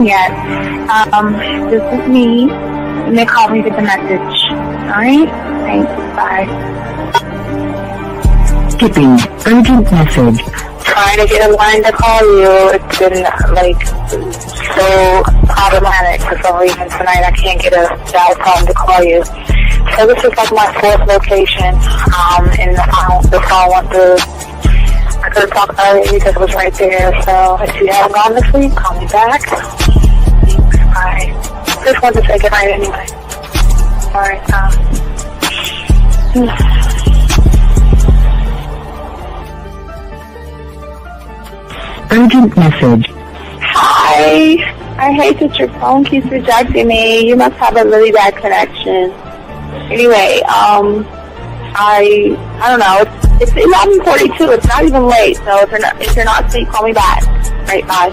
Yes. This is me. You may call me with the message. Alright? Thanks. Bye. Skipping urgent message. Trying to get a line to call you. It's been, so problematic for some reason tonight. I can't get a dial tone to call you. So this is like my fourth location. And the phone went through. I could have talked earlier because it was right there. So if you haven't gone this week, call me back. Thanks. Bye. Just wanted to say goodnight anyway. Alright, Urgent message. Hi. I hate that your phone keeps rejecting me. You must have a really bad connection. Anyway, I don't know. It's 11:42. It's not even late. So if you're not asleep, call me back. Right, bye.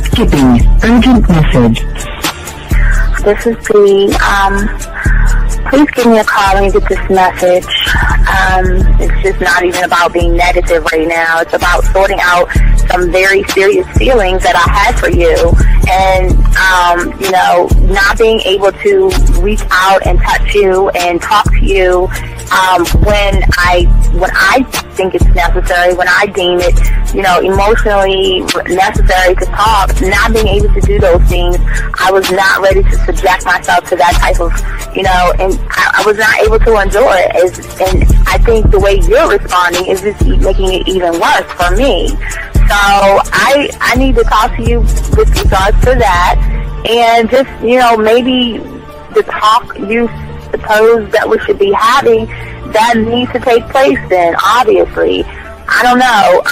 Skipping urgent message. This is Bree. Please give me a call when you get this message. It's just not even about being negative right now. It's about sorting out some very serious feelings that I had for you. And, not being able to reach out and touch you and talk to you when I think it's necessary, when I deem it, emotionally necessary to talk. Not being able to do those things, I was not ready to subject myself to that type of, and I was not able to endure it. And I think the way you're responding is just making it even worse for me. So I need to talk to you with regards to that, and just, maybe the talk you suppose that we should be having, that needs to take place then, obviously. I don't know.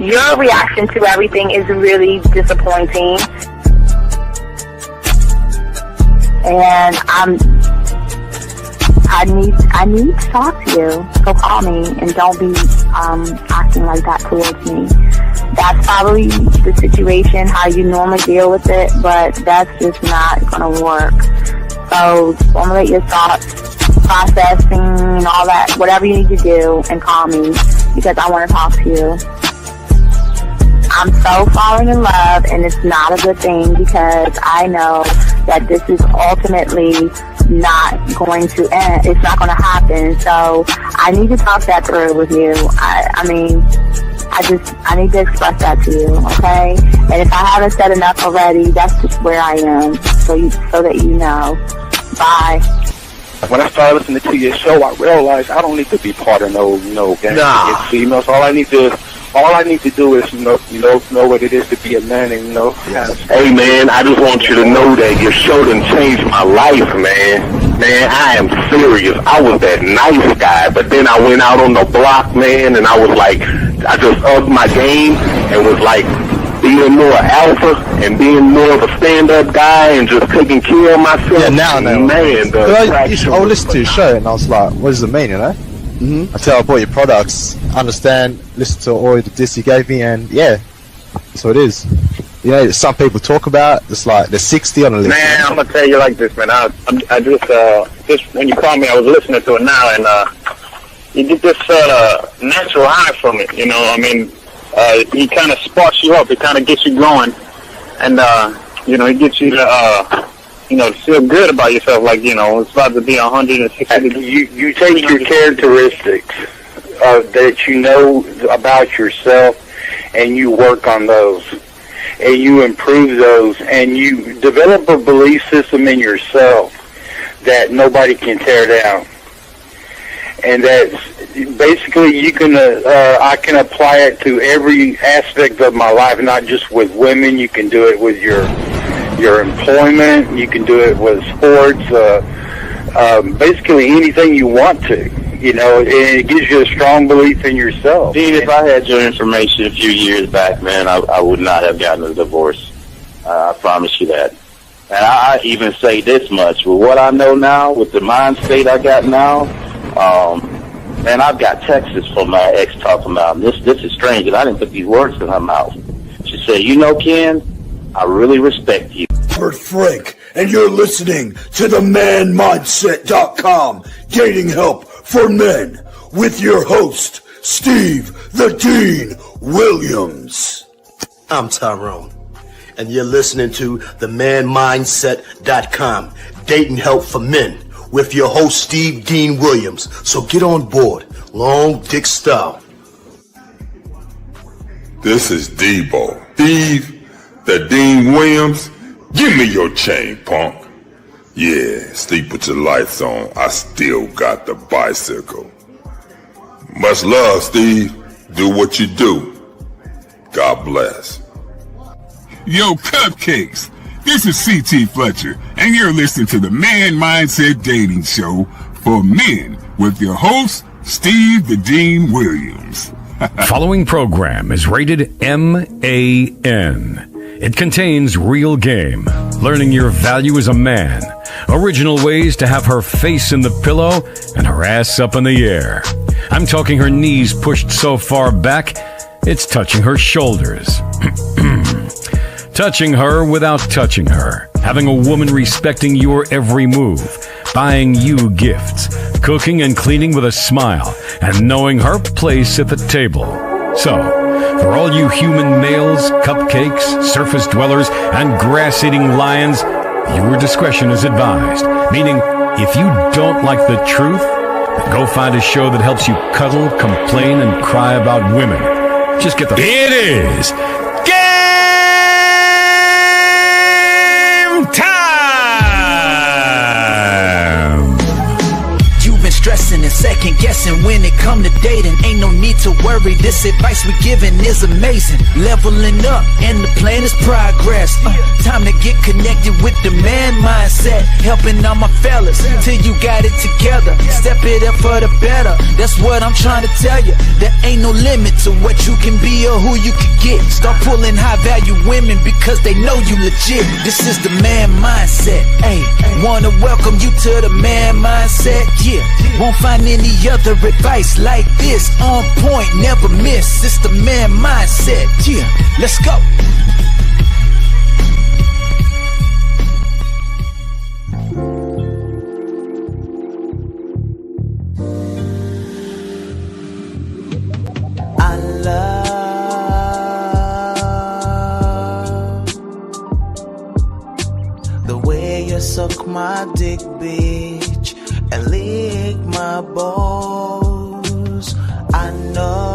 Your reaction to everything is really disappointing. And I need to talk to you. So call me and don't be acting like that towards me. That's probably the situation, how you normally deal with it, but that's just not going to work. So formulate your thoughts, processing and all that, whatever you need to do, and call me because I want to talk to you. I'm so falling in love, and it's not a good thing because I know that this is ultimately not going to end. It's not going to happen. So I need to talk that through with you. I need to express that to you, okay? And if I haven't said enough already, that's just where I am, so that you know. Bye. When I started listening to your show, I realized I don't need to be part of no gang against females. All I need to do is know what it is to be a man, and Hey man, I just want you to know that your show done changed my life, man. Man, I am serious. I was that nice guy, but then I went out on the block, man, and I was like, I just upped my game and was like being more alpha and being more of a stand-up guy and just taking care of myself. Yeah, now I know. Man, I listened to your show and I was like, what does it mean, Until I bought your products, understand, listen to all the diss you gave me, and yeah, that's what it is. Some people talk about, it's like they're 60 on the list. Man, I'm going to tell you like this, man. I just when you called me, I was listening to it now, and you get this natural high from it, he kind of sparks you up. It kind of gets you going, and it gets you to feel good about yourself. Like it's about to be 160. You take your characteristics that you know about yourself, and you work on those, and you improve those, and you develop a belief system in yourself that nobody can tear down. And that's basically I can apply it to every aspect of my life, not just with women. You can do it with your employment. You can do it with sports. Basically anything you want to. And it gives you a strong belief in yourself. Dean, if I had your information a few years back, man, I would not have gotten a divorce. I promise you that. And I even say this much: with what I know now, with the mind state I got now. Man, I've got texts from my ex talking about this is strange, and I didn't put these words in her mouth. She said, Ken, I really respect you. Frick. and you're listening to the manmindset.com dating help for men with your host, Steve the Dean Williams. I'm Tyrone, and you're listening to the manmindset.com dating help for men with your host, Steve Dean Williams. So get on board, long dick style. This is Debo. Steve the Dean Williams. Give me your chain, punk. Yeah, sleep with your lights on. I still got the bicycle. Much love, Steve. Do what you do. God bless. Yo, cupcakes. This is C.T. Fletcher, and you're listening to the Man Mindset Dating Show for men with your host, Steve the Dean Williams. Following program is rated MAN. It contains real game, learning your value as a man, original ways to have her face in the pillow and her ass up in the air. I'm talking her knees pushed so far back, it's touching her shoulders. Touching her without touching her. Having a woman respecting your every move. Buying you gifts. Cooking and cleaning with a smile. And knowing her place at the table. So, for all you human males, cupcakes, surface dwellers, and grass-eating lions, your discretion is advised. Meaning, if you don't like the truth, then go find a show that helps you cuddle, complain, and cry about women. Just get the... It is game time! You've been stressing and second guessing when it come to dating. Ain't no need to worry, this advice we giving is amazing. Leveling up and the plan is progress. Time to get connected with the man mindset. Helping all my fellas till you got it together. Step it up for the better, that's what I'm trying to tell you. There ain't no limit to what you can be or who you can get. Start pulling high value women because they know you legit. This is the man mindset. Hey, wanna welcome you to the man mindset. Yeah, won't find any other advice like this. On point, never miss. It's the man mindset. Yeah, let's go. I love the way you suck my dick, bitch, and lick my balls. I know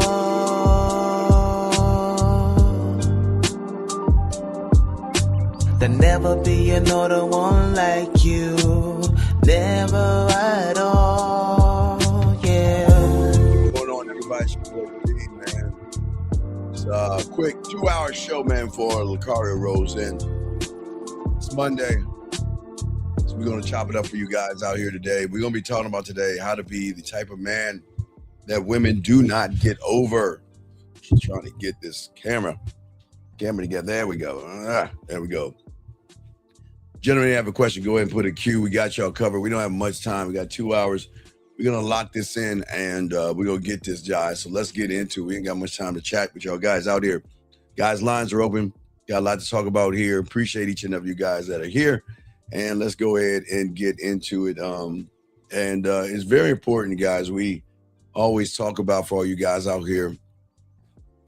there'll never be another one like you. Never at all, yeah. What's going on, everybody? It's your boy, Steve, man. It's a quick 2-hour show, man, for Lucario Rose in. It's Monday. So we're going to chop it up for you guys out here today. We're going to be talking about today how to be the type of man that women do not get over. Just trying to get this camera together. There we go. There we go. Gentlemen, you have a question, go ahead and put a Q. We got y'all covered. We don't have much time. We got 2 hours. We're going to lock this in, and we're going to get this, guys. So let's get into it. We ain't got much time to chat with y'all guys out here. Guys, lines are open. Got a lot to talk about here. Appreciate each and every you guys that are here. And let's go ahead and get into it. It's very important, guys. We always talk about for all you guys out here.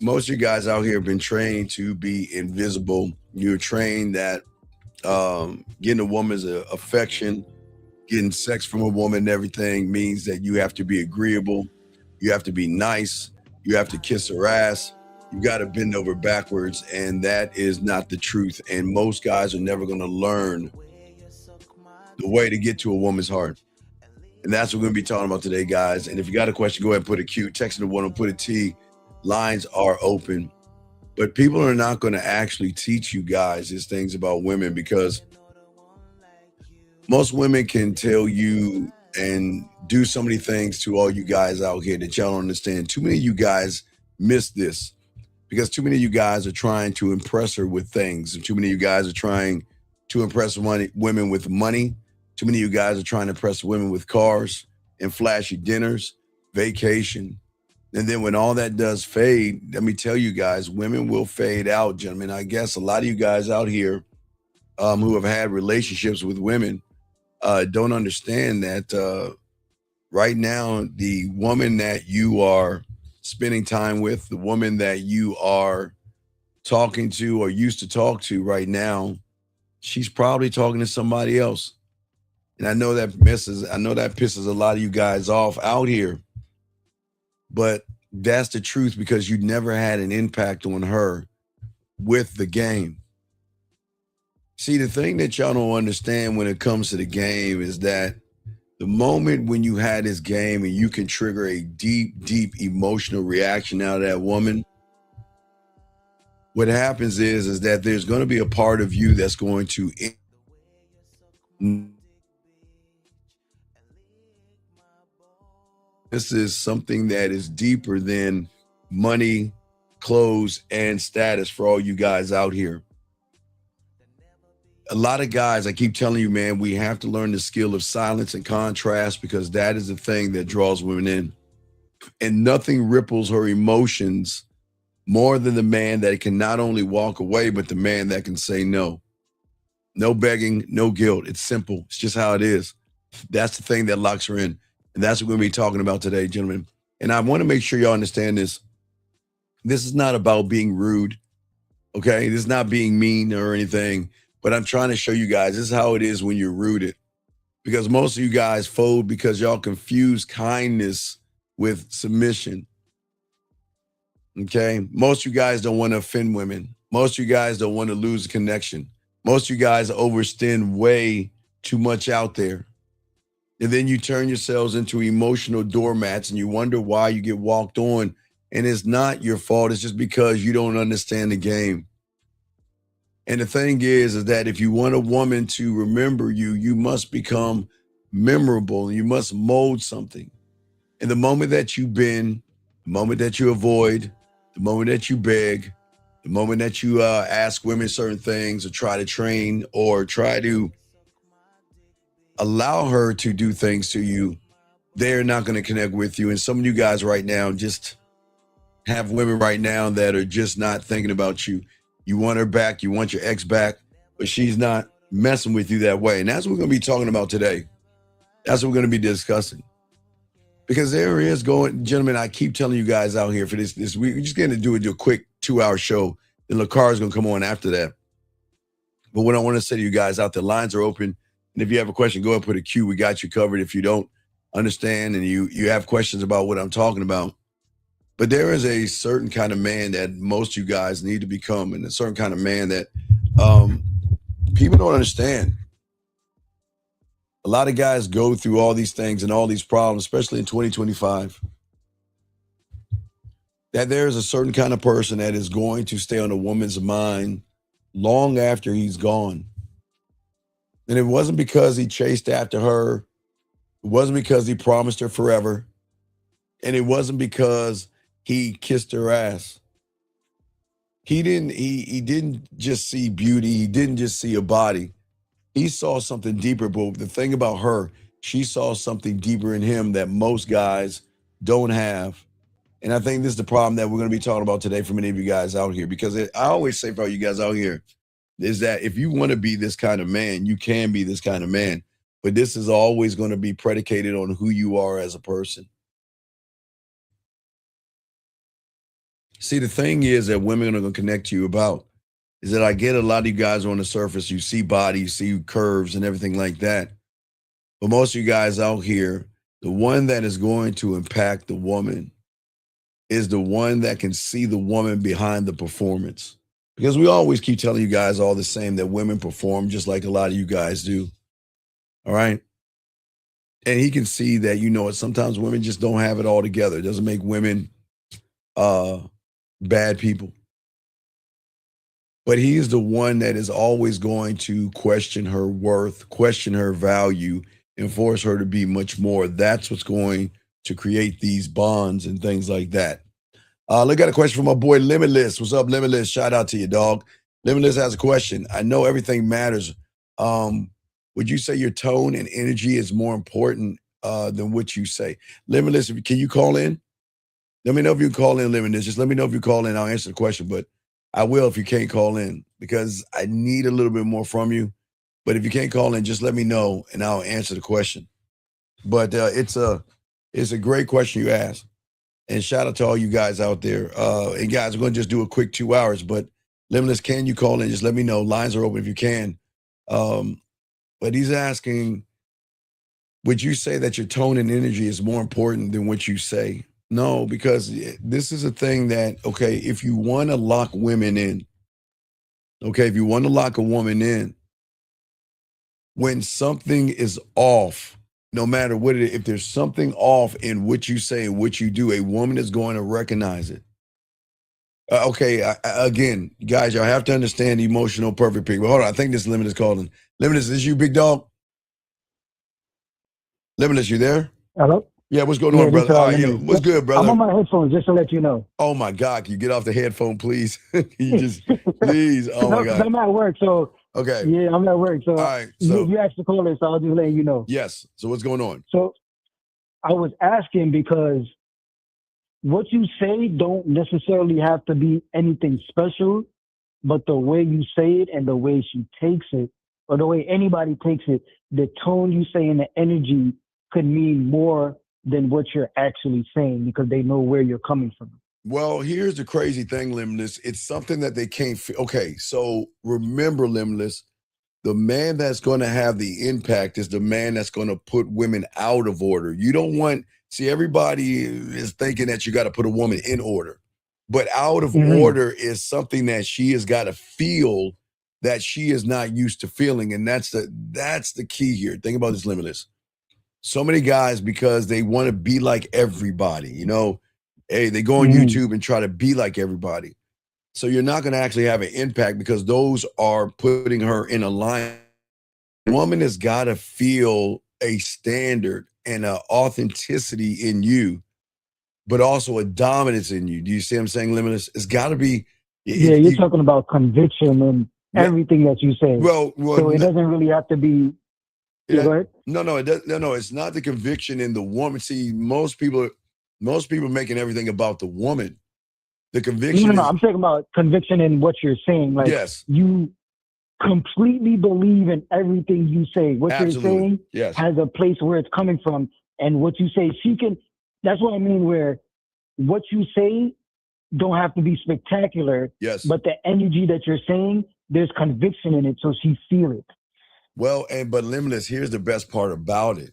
Most of you guys out here have been trained to be invisible. You're trained that getting a woman's affection, getting sex from a woman and everything means that you have to be agreeable. You have to be nice. You have to kiss her ass. You got to bend over backwards. And that is not the truth. And most guys are never going to learn the way to get to a woman's heart. And that's what we're going to be talking about today, guys. And if you got a question, go ahead and put a Q. Text the one and put a T. Lines are open. But people are not going to actually teach you guys these things about women, because most women can tell you and do so many things to all you guys out here that y'all don't understand. Too many of you guys miss this because too many of you guys are trying to impress her with things. And too many of you guys are trying to impress women with money. Too many of you guys are trying to impress women with cars and flashy dinners, vacation. And then when all that does fade, let me tell you guys, women will fade out, gentlemen. I guess a lot of you guys out here who have had relationships with women don't understand that right now, the woman that you are spending time with, the woman that you are talking to or used to talk to right now, she's probably talking to somebody else. And I know that pisses a lot of you guys off out here. But that's the truth, because you never had an impact on her with the game. See, the thing that y'all don't understand when it comes to the game is that the moment when you had this game and you can trigger a deep, deep emotional reaction out of that woman, what happens is that there's going to be a part of you that's going to this is something that is deeper than money, clothes, and status for all you guys out here. A lot of guys, I keep telling you, man, we have to learn the skill of silence and contrast, because that is the thing that draws women in. And nothing ripples her emotions more than the man that can not only walk away, but the man that can say no. No begging, no guilt. It's simple. It's just how it is. That's the thing that locks her in. And that's what we're going to be talking about today, gentlemen. And I want to make sure y'all understand this. This is not about being rude, okay? This is not being mean or anything. But I'm trying to show you guys this is how it is when you're rooted. Because most of you guys fold because y'all confuse kindness with submission. Okay? Most of you guys don't want to offend women. Most of you guys don't want to lose a connection. Most of you guys overextend way too much out there. And then you turn yourselves into emotional doormats and you wonder why you get walked on. And it's not your fault. It's just because you don't understand the game. And the thing is that if you want a woman to remember you, you must become memorable. You must mold something. And the moment that you bend, the moment that you avoid, the moment that you beg, the moment that you ask women certain things or try to train or try to allow her to do things to you, they're not going to connect with you. And some of you guys right now just have women right now that are just not thinking about you. You want her back, you want your ex back, but she's not messing with you that way. And that's what we're going to be talking about today. That's what we're going to be discussing. Because there is going, gentlemen, I keep telling you guys out here for this week, we're just going to do a quick 2-hour show. Then LaCar is going to come on after that. But what I want to say to you guys out there, lines are open. And if you have a question, go ahead and put a Q. We got you covered. If you don't understand and you have questions about what I'm talking about. But there is a certain kind of man that most of you guys need to become, and a certain kind of man that people don't understand. A lot of guys go through all these things and all these problems, especially in 2025, that there is a certain kind of person that is going to stay on a woman's mind long after he's gone. And it wasn't because he chased after her. It wasn't because he promised her forever. And it wasn't because he kissed her ass. He didn't just see beauty. He didn't just see a body. He saw something deeper. But the thing about her, she saw something deeper in him that most guys don't have. And I think this is the problem that we're going to be talking about today for many of you guys out here. Because I always say for all you guys out here is that if you want to be this kind of man, you can be this kind of man. But this is always going to be predicated on who you are as a person. See, the thing is that women are going to connect to you about is that I get a lot of you guys on the surface. You see body, you see curves and everything like that. But most of you guys out here, the one that is going to impact the woman is the one that can see the woman behind the performance. Because we always keep telling you guys all the same that women perform just like a lot of you guys do. All right. And he can see that, you know, sometimes women just don't have it all together. It doesn't make women bad people. But he is the one that is always going to question her worth, question her value, and force her to be much more. That's what's going to create these bonds and things like that. Look at a question from my boy Limitless. What's up, Limitless? Shout out to you, dog. Limitless has a question. I know everything matters. Would you say your tone and energy is more important than what you say? Limitless, can you call in? Let me know if you can call in, Limitless. Just let me know if you call in. I'll answer the question. But I will if you can't call in because I need a little bit more from you. But if you can't call in, just let me know and I'll answer the question. But it's a great question you asked. And shout out to all you guys out there. And guys, we're going to just do a quick 2 hours. But Limitless, can you call in? Just let me know. Lines are open if you can. But he's asking, would you say that your tone and energy is more important than what you say? No, because this is a thing that, okay, if you want to lock women in, okay, if you want to lock a woman in, when something is off, no matter what it is, if there's something off in what you say and what you do, a woman is going to recognize it. Again, guys, y'all have to understand the emotional perfect people. Hold on, I think this Limitless calling. Limitless, is this you, big dog? Limitless, you there? Hello? Yeah, what's going on, brother? What's good, brother? I'm on my headphones just to let you know. Oh my God, can you get off the headphone, please? You just, please. Oh my God. I'm at work, so. Okay. Yeah, I'm at work, so. All right. So you asked the caller, so I'll just let you know. Yes. So what's going on? So I was asking because what you say don't necessarily have to be anything special, but the way you say it and the way she takes it, or the way anybody takes it, the tone you say and the energy could mean more than what you're actually saying because they know where you're coming from. Well, here's the crazy thing, Limitless. It's something that they can't feel. Okay, so remember, Limitless, the man that's going to have the impact is the man that's going to put women out of order. You don't want, see, everybody is thinking that you got to put a woman in order, but out of order is something that she has got to feel that she is not used to feeling. And that's the key here. Think about this, Limitless. So many guys, because they want to be like everybody, you know, hey, they go on YouTube and try to be like everybody. So you're not going to actually have an impact because those are putting her in a line. The woman has got to feel a standard and an authenticity in you, but also a dominance in you. Do you see what I'm saying, Limitless? It's got to be. You're talking about conviction and everything that you say. Well, so it doesn't really have to be. Go ahead. No, it does. No, it's not the conviction in the woman. See, most people are making everything about the woman. The conviction. No, I'm talking about conviction in what you're saying. Like, yes, you completely believe in everything you say. What you're saying has a place where it's coming from, and what you say, she can. That's what I mean. Where what you say don't have to be spectacular. Yes, but the energy that you're saying, there's conviction in it, so she feel it. Well, but Limitless, here's the best part about it.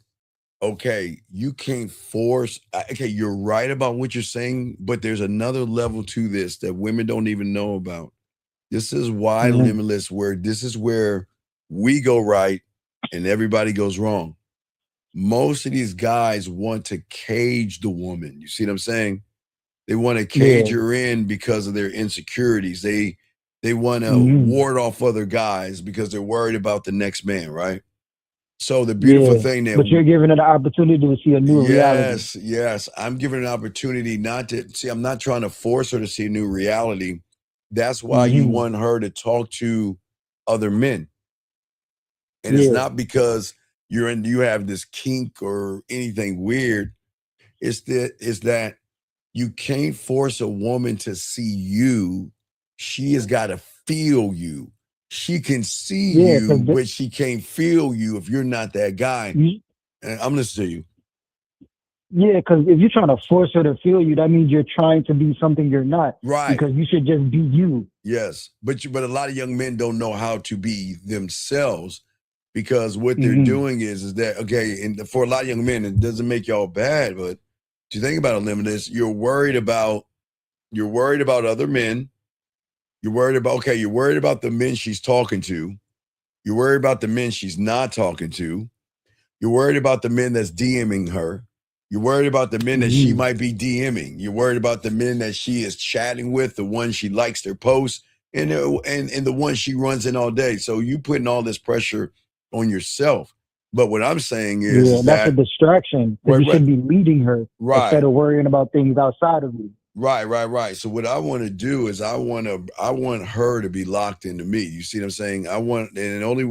Okay, you can't force. Okay, you're right about what you're saying, but there's another level to this that women don't even know about. This is why Limitless, this is where we go right and everybody goes wrong. Most of these guys want to cage the woman. You see what I'm saying? They want to cage her in because of their insecurities. They want to ward off other guys because they're worried about the next man, right? So the beautiful thing that, but you're giving it an opportunity to see a new reality. Yes, I'm giving an opportunity not to see. I'm not trying to force her to see a new reality. That's why you want her to talk to other men, and it's not because you have this kink or anything weird. It's that you can't force a woman to see you. She has got to feel you. She can see you, but she can't feel you if you're not that guy. And I'm listening to you. Yeah, because if you're trying to force her to feel you, that means you're trying to be something you're not. Right. Because you should just be you. Yes. But a lot of young men don't know how to be themselves because what they're doing is that, okay, and for a lot of young men, it doesn't make y'all bad, but you think about it, Limitless, you're worried about other men. You're worried about the men she's talking to. You're worried about the men she's not talking to. You're worried about the men that's DMing her. You're worried about the men that she might be DMing. You're worried about the men that she is chatting with, the ones she likes their posts, and the ones she runs in all day. So you putting all this pressure on yourself. But what I'm saying is that's a distraction. You should be leading her instead of worrying about things outside of you. Right. So what I want to do is I want her to be locked into me. You see what I'm saying? And the only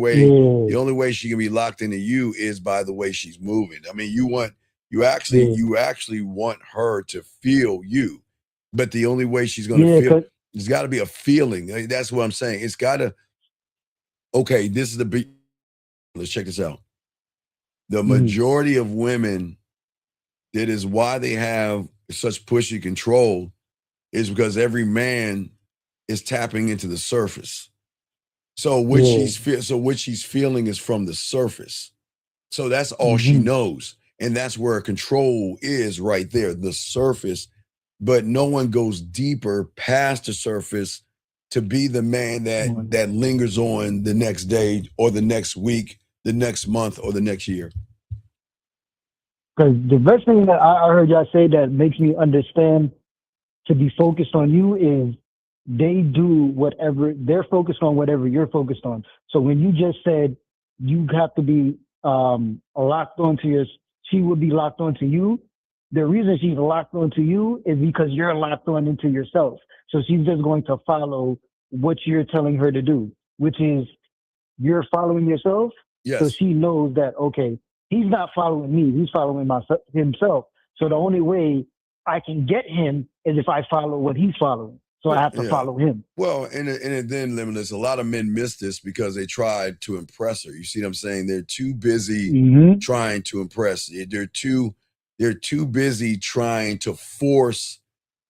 way she can be locked into you is by the way she's moving. I mean, you actually want her to feel you, but the only way she's going to feel. There's got to be a feeling. That's what I'm saying. It's got to. Okay, this is the beat. Let's check this out. The majority of women, that is why they have such pushy control, is because every man is tapping into the surface. So what she's feeling is from the surface. So that's all she knows. And that's where control is right there, the surface. But no one goes deeper past the surface to be the man that lingers on the next day or the next week, the next month, or the next year. Because the best thing that I heard y'all say that makes me understand to be focused on you is they do whatever, they're focused on whatever you're focused on. So when you just said you have to be locked onto she would be locked onto you. The reason she's locked onto you is because you're locked on into yourself. So she's just going to follow what you're telling her to do, which is you're following yourself. Yes. So she knows that, okay, he's not following me, he's following himself. So the only way I can get him is if I follow what he's following. So I have to follow him. Well, and then, Limitless, a lot of men miss this because they tried to impress her. You see what I'm saying? They're too busy trying to impress. They're too busy trying to force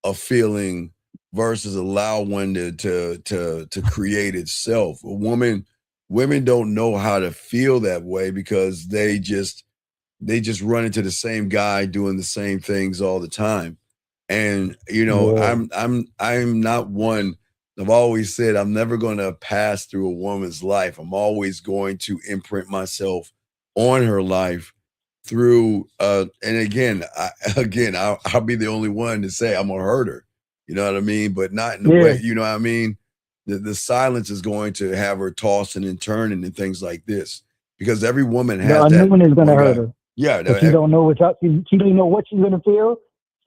a feeling versus allow one to create itself. Women don't know how to feel that way because they just run into the same guy doing the same things all the time. And I'm not one. I've always said I'm never going to pass through a woman's life. I'm always going to imprint myself on her life through. And again, I'll be the only one to say I'm gonna hurt her. You know what I mean? But not in the way. You know what I mean? The silence is going to have her tossing and turning and things like this because every woman has that. Unknown is going to hurt her. Yeah, she don't know what's up. She don't know what she's going to feel.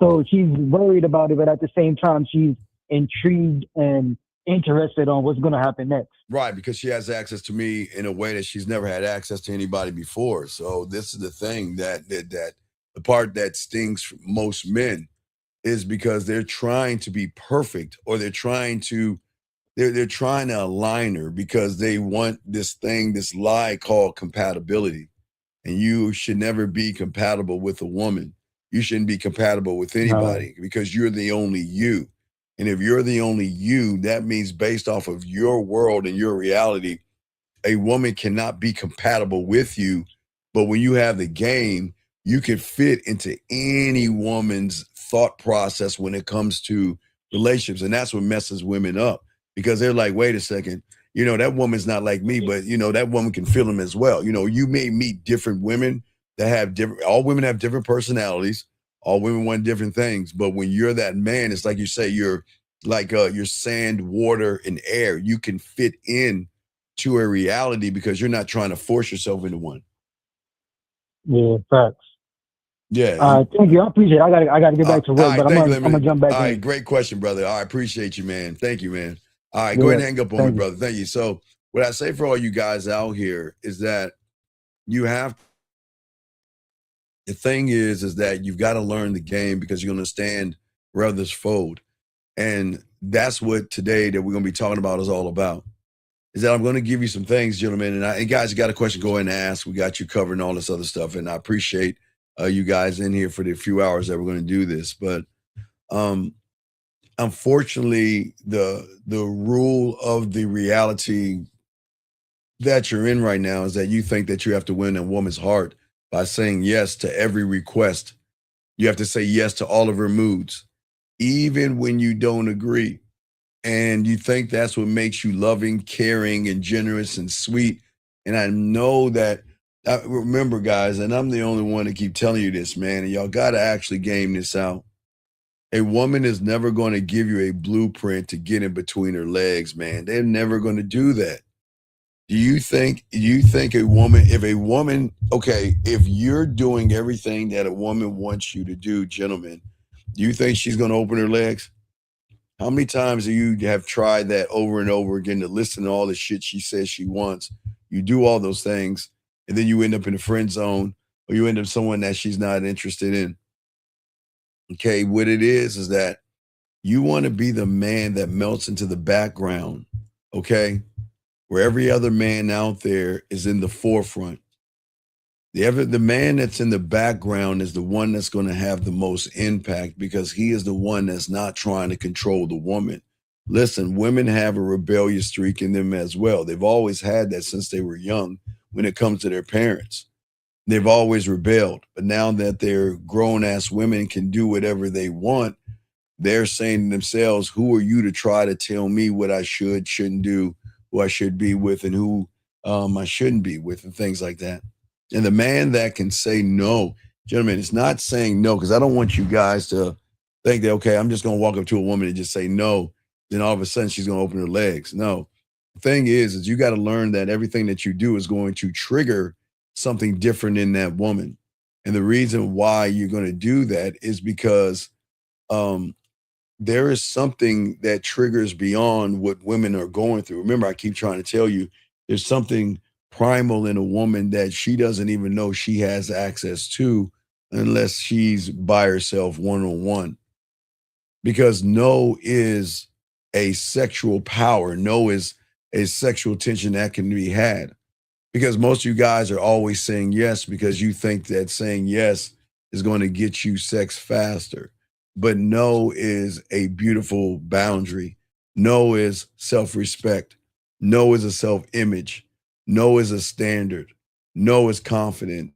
So she's worried about it, but at the same time, she's intrigued and interested on what's going to happen next. Right, because she has access to me in a way that she's never had access to anybody before. So this is the thing that the part that stings for most men is because they're trying to be perfect, or they're trying to align her because they want this lie called compatibility. And you should never be compatible with a woman. You shouldn't be compatible with anybody because you're the only you. And if you're the only you, that means based off of your world and your reality, a woman cannot be compatible with you. But when you have the game, you can fit into any woman's thought process when it comes to relationships. And that's what messes women up because they're like, wait a second, that woman's not like me, but that woman can feel them as well. You may meet different women that have all women have different personalities. All women want different things. But when you're that man, it's like you say, you're like you're sand, water, and air. You can fit in to a reality because you're not trying to force yourself into one. Yeah, facts. Yeah. Thank you. I appreciate it. I gotta get back to work, but I'm gonna jump back in. All right, great question, brother. I appreciate you, man. Thank you, man. All right, go ahead and hang up on me, brother. Thank you. So what I say for all you guys out here is that the thing is that you've got to learn the game because you're going to stand where others fold. And that's what today that we're going to be talking about is all about. Is that I'm going to give you some things, gentlemen. And guys, you got a question, go ahead and ask. We got you covered and all this other stuff. And I appreciate you guys in here for the few hours that we're going to do this. But unfortunately, the rule of the reality that you're in right now is that you think that you have to win a woman's heart by saying yes to every request. You have to say yes to all of her moods, even when you don't agree. And you think that's what makes you loving, caring, and generous and sweet. And I know that, remember, guys, and I'm the only one to keep telling you this, man, and y'all got to actually game this out. A woman is never going to give you a blueprint to get in between her legs, man. They're never going to do that. Do you think if you're doing everything that a woman wants you to do, gentlemen, do you think she's going to open her legs? How many times do you have tried that over and over again to listen to all the shit she says she wants? You do all those things, and then you end up in the friend zone, or you end up someone that she's not interested in. Okay, what it is that You want to be the man that melts into the background, okay? Where every other man out there is in the forefront. The man that's in the background is the one that's going to have the most impact because he is the one that's not trying to control the woman. Listen, women have a rebellious streak in them as well. They've always had that since they were young when it comes to their parents. They've always rebelled. But now that they're grown-ass women can do whatever they want, they're saying to themselves, who are you to try to tell me what I should, shouldn't do, who I should be with and who I shouldn't be with and things like that. And the man that can say no, gentlemen, it's not saying no, because I don't want you guys to think that, okay, I'm just going to walk up to a woman and just say no. Then all of a sudden she's going to open her legs. No. The thing is you got to learn that everything that you do is going to trigger something different in that woman. And the reason why you're going to do that is because there is something that triggers beyond what women are going through. Remember, I keep trying to tell you, there's something primal in a woman that she doesn't even know she has access to unless she's by herself one-on-one. Because no is a sexual power. No is a sexual tension that can be had. Because most of you guys are always saying yes because you think that saying yes is going to get you sex faster. But no is a beautiful boundary. No is self-respect. No is a self-image. No is a standard. No is confident.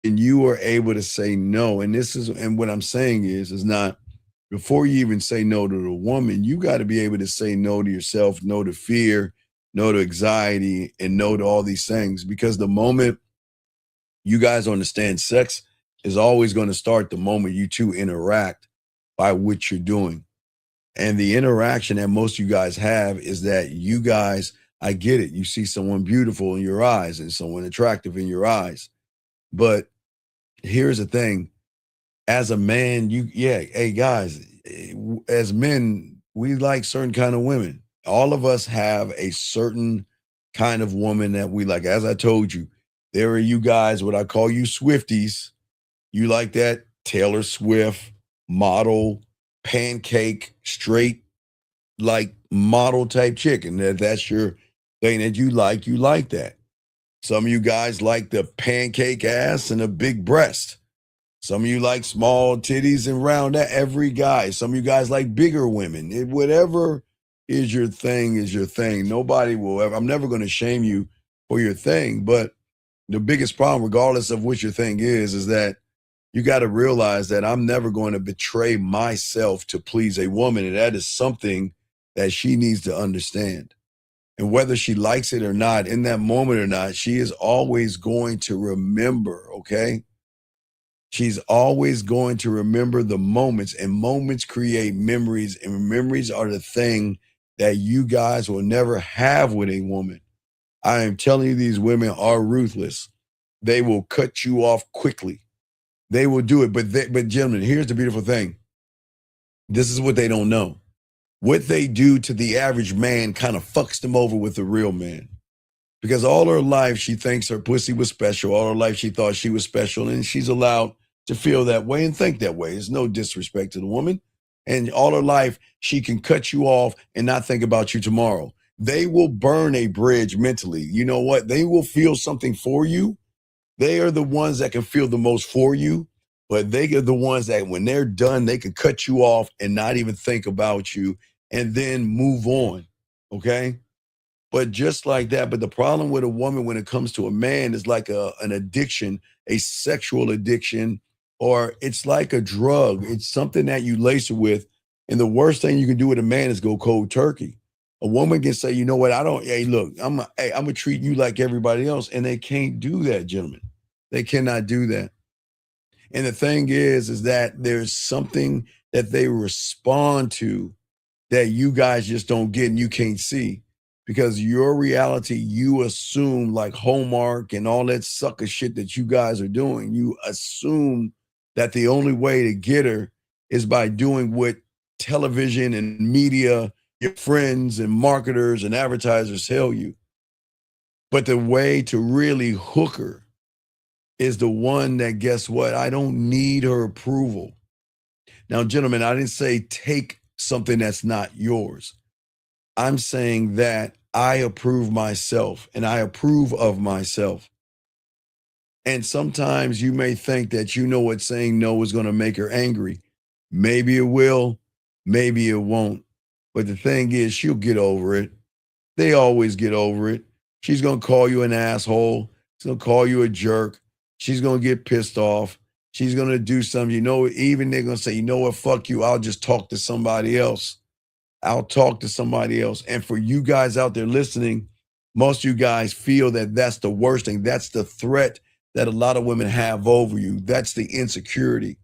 And you are able to say no. And what I'm saying is not before you even say no to the woman, you got to be able to say no to yourself, no to fear, no to anxiety, and no to all these things. Because the moment you guys understand sex is always going to start the moment you two interact by what you're doing. And the interaction that most of you guys have is that you guys, I get it. You see someone beautiful in your eyes and someone attractive in your eyes. But here's the thing. As a man, hey guys, as men, we like certain kind of women. All of us have a certain kind of woman that we like. As I told you, there are you guys, what I call you Swifties. You like that Taylor Swift model, pancake, straight, like model type chick. And that's your thing that you like that. Some of you guys like the pancake ass and a big breast. Some of you like small titties and round that. Every guy. Some of you guys like bigger women. Whatever is your thing is your thing. Nobody will ever, I'm never going to shame you for your thing. But the biggest problem, regardless of what your thing is that you got to realize that I'm never going to betray myself to please a woman. And that is something that she needs to understand. And whether she likes it or not, in that moment or not, she is always going to remember, okay? She's always going to remember the moments, and moments create memories, and memories are the thing that you guys will never have with a woman. I am telling you, these women are ruthless. They will cut you off quickly. They will do it. But gentlemen, here's the beautiful thing. This is what they don't know. What they do to the average man kind of fucks them over with the real man. Because all her life, she thinks her pussy was special. All her life, she thought she was special. And she's allowed to feel that way and think that way. There's no disrespect to the woman. And all her life, she can cut you off and not think about you tomorrow. They will burn a bridge mentally. You know what? They will feel something for you. They are the ones that can feel the most for you. But they are the ones that when they're done, they can cut you off and not even think about you and then move on. Okay? But just like that, but the problem with a woman when it comes to a man is like an addiction, a sexual addiction, or it's like a drug. It's something that you lace her with. And the worst thing you can do with a man is go cold turkey. A woman can say, you know what, hey, look, I'm gonna treat you like everybody else. And they can't do that, gentlemen. They cannot do that. And the thing is that there's something that they respond to that you guys just don't get and you can't see. Because your reality, you assume like Hallmark and all that sucker shit that you guys are doing. You assume that the only way to get her is by doing what television and media, your friends and marketers and advertisers tell you. But the way to really hook her is the one that, guess what? I don't need her approval. Now, gentlemen, I didn't say take something that's not yours. I'm saying that I approve myself and I approve of myself. And sometimes you may think that you know what saying no is going to make her angry. Maybe it will, maybe it won't. But the thing is, she'll get over it. They always get over it. She's going to call you an asshole. She's going to call you a jerk. She's going to get pissed off. She's going to do something. You know, even they're going to say, you know what, fuck you. I'll just talk to somebody else. I'll talk to somebody else. And for you guys out there listening, most of you guys feel that that's the worst thing. That's the threat that a lot of women have over you. That's the insecurity.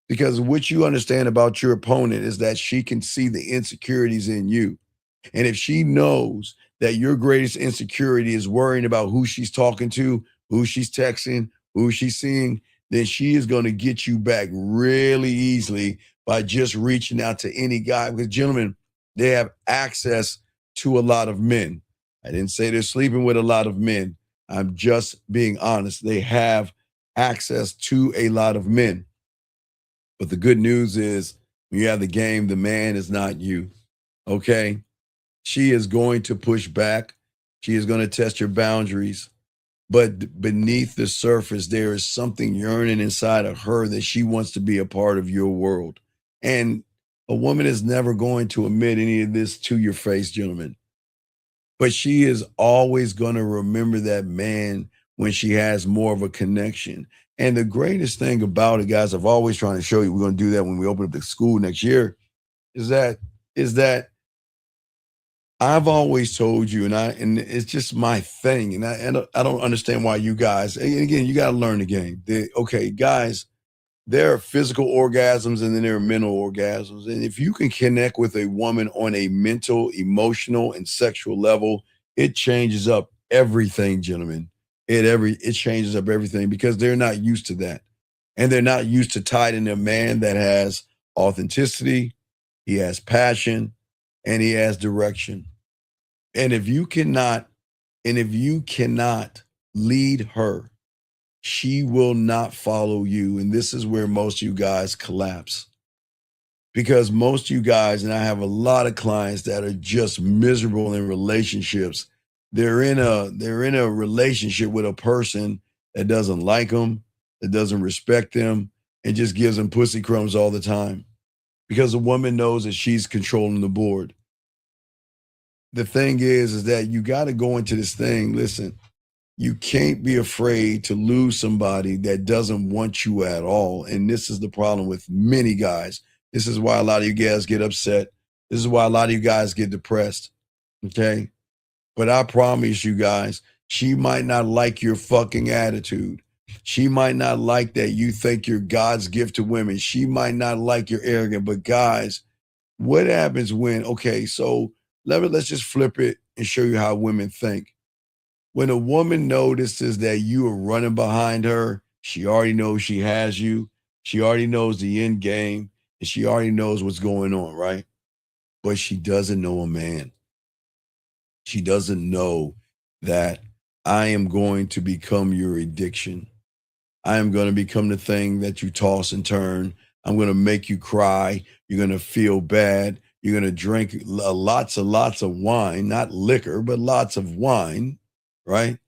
Because what you understand about your opponent is that she can see the insecurities in you. And if she knows that your greatest insecurity is worrying about who she's talking to, who she's texting, who she's seeing, then she is going to get you back really easily by just reaching out to any guy. Because gentlemen, they have access to a lot of men. I didn't say they're sleeping with a lot of men. I'm just being honest. They have access to a lot of men. But the good news is when you have the game, the man is not you. Okay? She is going to push back. She is going to test your boundaries. But beneath the surface, there is something yearning inside of her that she wants to be a part of your world. And a woman is never going to admit any of this to your face, gentlemen. But she is always going to remember that man when she has more of a connection. And the greatest thing about it, guys, I've always trying to show you, we're going to do that when we open up the school next year, is that I've always told you, and it's just my thing, and I don't understand why you guys. And again, you got to learn the game. Okay, guys, there are physical orgasms and then there are mental orgasms, and if you can connect with a woman on a mental, emotional, and sexual level, it changes up everything, gentlemen. It changes up everything because they're not used to that, and they're not used to tied in a man that has authenticity, he has passion, and he has direction. And if you cannot lead her, she will not follow you. And this is where most of you guys collapse. Because most of you guys, and I have a lot of clients that are just miserable in relationships. They're in a relationship with a person that doesn't like them, that doesn't respect them, and just gives them pussy crumbs all the time. Because the woman knows that she's controlling the board. The thing is that you got to go into this thing. Listen, you can't be afraid to lose somebody that doesn't want you at all. And this is the problem with many guys. This is why a lot of you guys get upset. This is why a lot of you guys get depressed. Okay? But I promise you guys, she might not like your fucking attitude. She might not like that you think you're God's gift to women. She might not like your arrogance. But guys, what happens when, okay, so let's just flip it and show you how women think. When a woman notices that you are running behind her, she already knows she has you. She already knows the end game, and she already knows what's going on, right? But she doesn't know a man. She doesn't know that I am going to become your addiction. I am going to become the thing that you toss and turn. I'm going to make you cry. You're going to feel bad. You're going to drink lots of wine, not liquor, but lots of wine, right?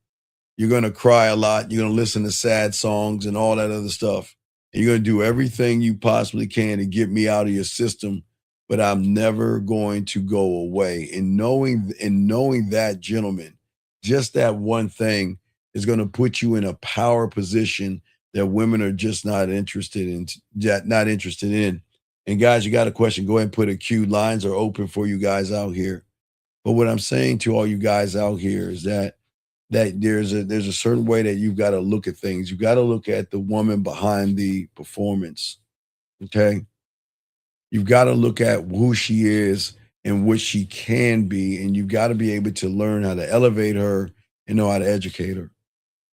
You're going to cry a lot. You're going to listen to sad songs and all that other stuff. And you're going to do everything you possibly can to get me out of your system, but I'm never going to go away. And knowing that, gentlemen, just that one thing is going to put you in a power position that women are just not interested in. And guys, you got a question, go ahead and put a Q. Lines are open for you guys out here. But what I'm saying to all you guys out here is that there's a certain way that you've got to look at things. You've got to look at the woman behind the performance. Okay? You've got to look at who she is and what she can be, and you've got to be able to learn how to elevate her and know how to educate her.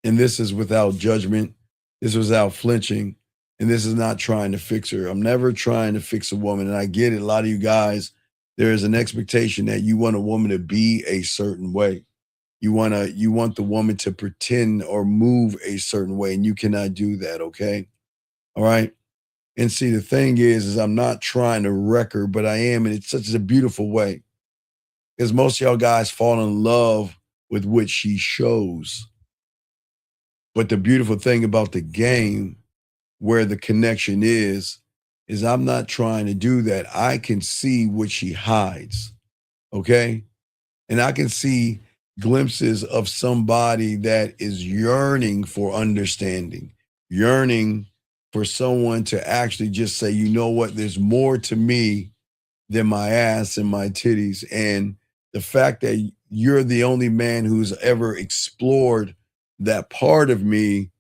And this is without judgment. This is without flinching. And this is not trying to fix her. I'm never trying to fix a woman. And I get it. A lot of you guys, there is an expectation that you want a woman to be a certain way. You want the woman to pretend or move a certain way, and you cannot do that, okay? All right? And see, the thing is I'm not trying to wreck her, but I am, and it's such a beautiful way. Because most of y'all guys fall in love with what she shows. But the beautiful thing about the game, where the connection is I'm not trying to do that. I can see what she hides. Okay? And I can see glimpses of somebody that is yearning for understanding, yearning for someone to actually just say, you know what, there's more to me than my ass and my titties. And the fact that you're the only man who's ever explored that part of me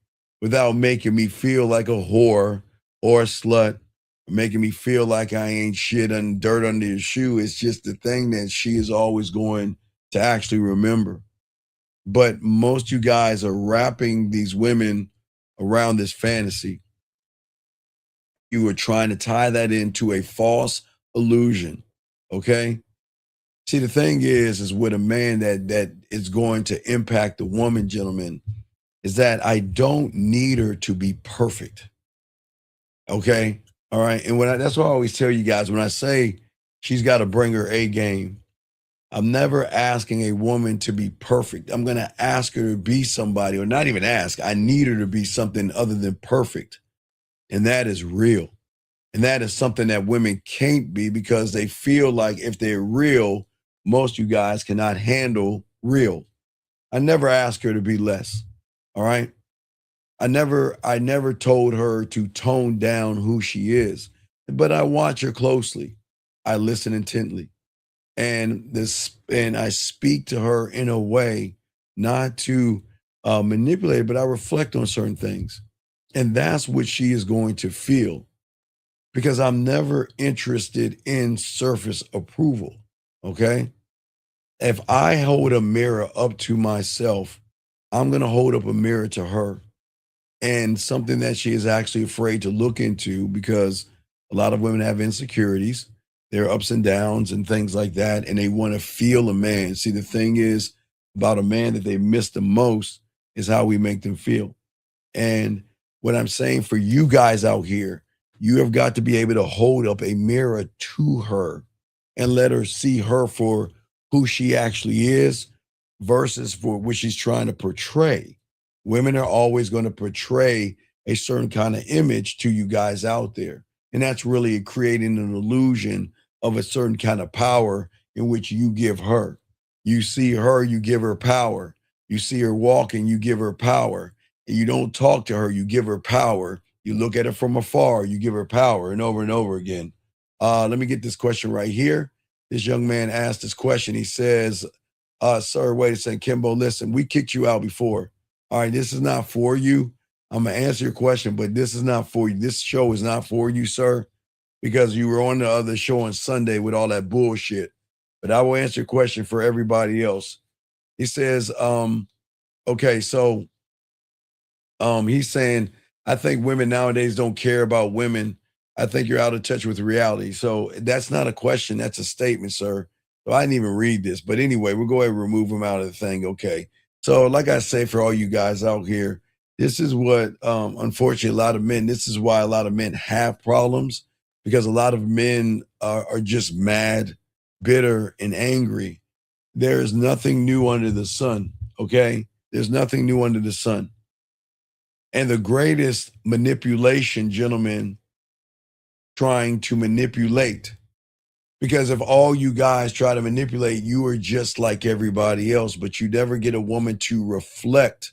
without making me feel like a whore or a slut, making me feel like I ain't shit and dirt under your shoe. It's just the thing that she is always going to actually remember. But most you guys are wrapping these women around this fantasy. You are trying to tie that into a false illusion. Okay? See, the thing is with a man that is going to impact the woman, gentlemen, is that I don't need her to be perfect. Okay? All right. And that's what I always tell you guys when I say she's got to bring her A game. I'm never asking a woman to be perfect. I'm going to ask her to be somebody, or not even ask. I need her to be something other than perfect. And that is real. And that is something that women can't be because they feel like if they're real, most you guys cannot handle real. I never asked her to be less. All right. I never told her to tone down who she is, but I watch her closely. I listen intently. And I speak to her in a way not to manipulate, but I reflect on certain things. And that's what she is going to feel, because I'm never interested in surface approval. Okay. If I hold a mirror up to myself, I'm going to hold up a mirror to her, and something that she is actually afraid to look into, because a lot of women have insecurities, their ups and downs and things like that, and they want to feel a man. See, the thing is about a man that they miss the most is how we make them feel. And what I'm saying for you guys out here, you have got to be able to hold up a mirror to her and let her see her for who she actually is versus for what she's trying to portray. Women are always going to portray a certain kind of image to you guys out there. And that's really creating an illusion of a certain kind of power in which you give her. You see her, you give her power. You see her walking, you give her power. And you don't talk to her, you give her power. You look at her from afar, you give her power, and over again. Let me get this question right here. This young man asked this question. He says, sir, wait a second, Kimbo, listen, we kicked you out before. All right, this is not for you. I'm going to answer your question, but this is not for you. This show is not for you, sir, because you were on the other show on Sunday with all that bullshit. But I will answer your question for everybody else. He says, okay, so he's saying, I think women nowadays don't care about women. I think you're out of touch with reality. So that's not a question. That's a statement, sir. So I didn't even read this. But anyway, we'll go ahead and remove him out of the thing. Okay. So like I say, for all you guys out here, this is what, unfortunately, this is why a lot of men have problems, because a lot of men are just mad, bitter, and angry. There is nothing new under the sun. Okay. There's nothing new under the sun. And the greatest manipulation, gentlemen, trying to manipulate. Because if all you guys try to manipulate, you are just like everybody else, but you never get a woman to reflect,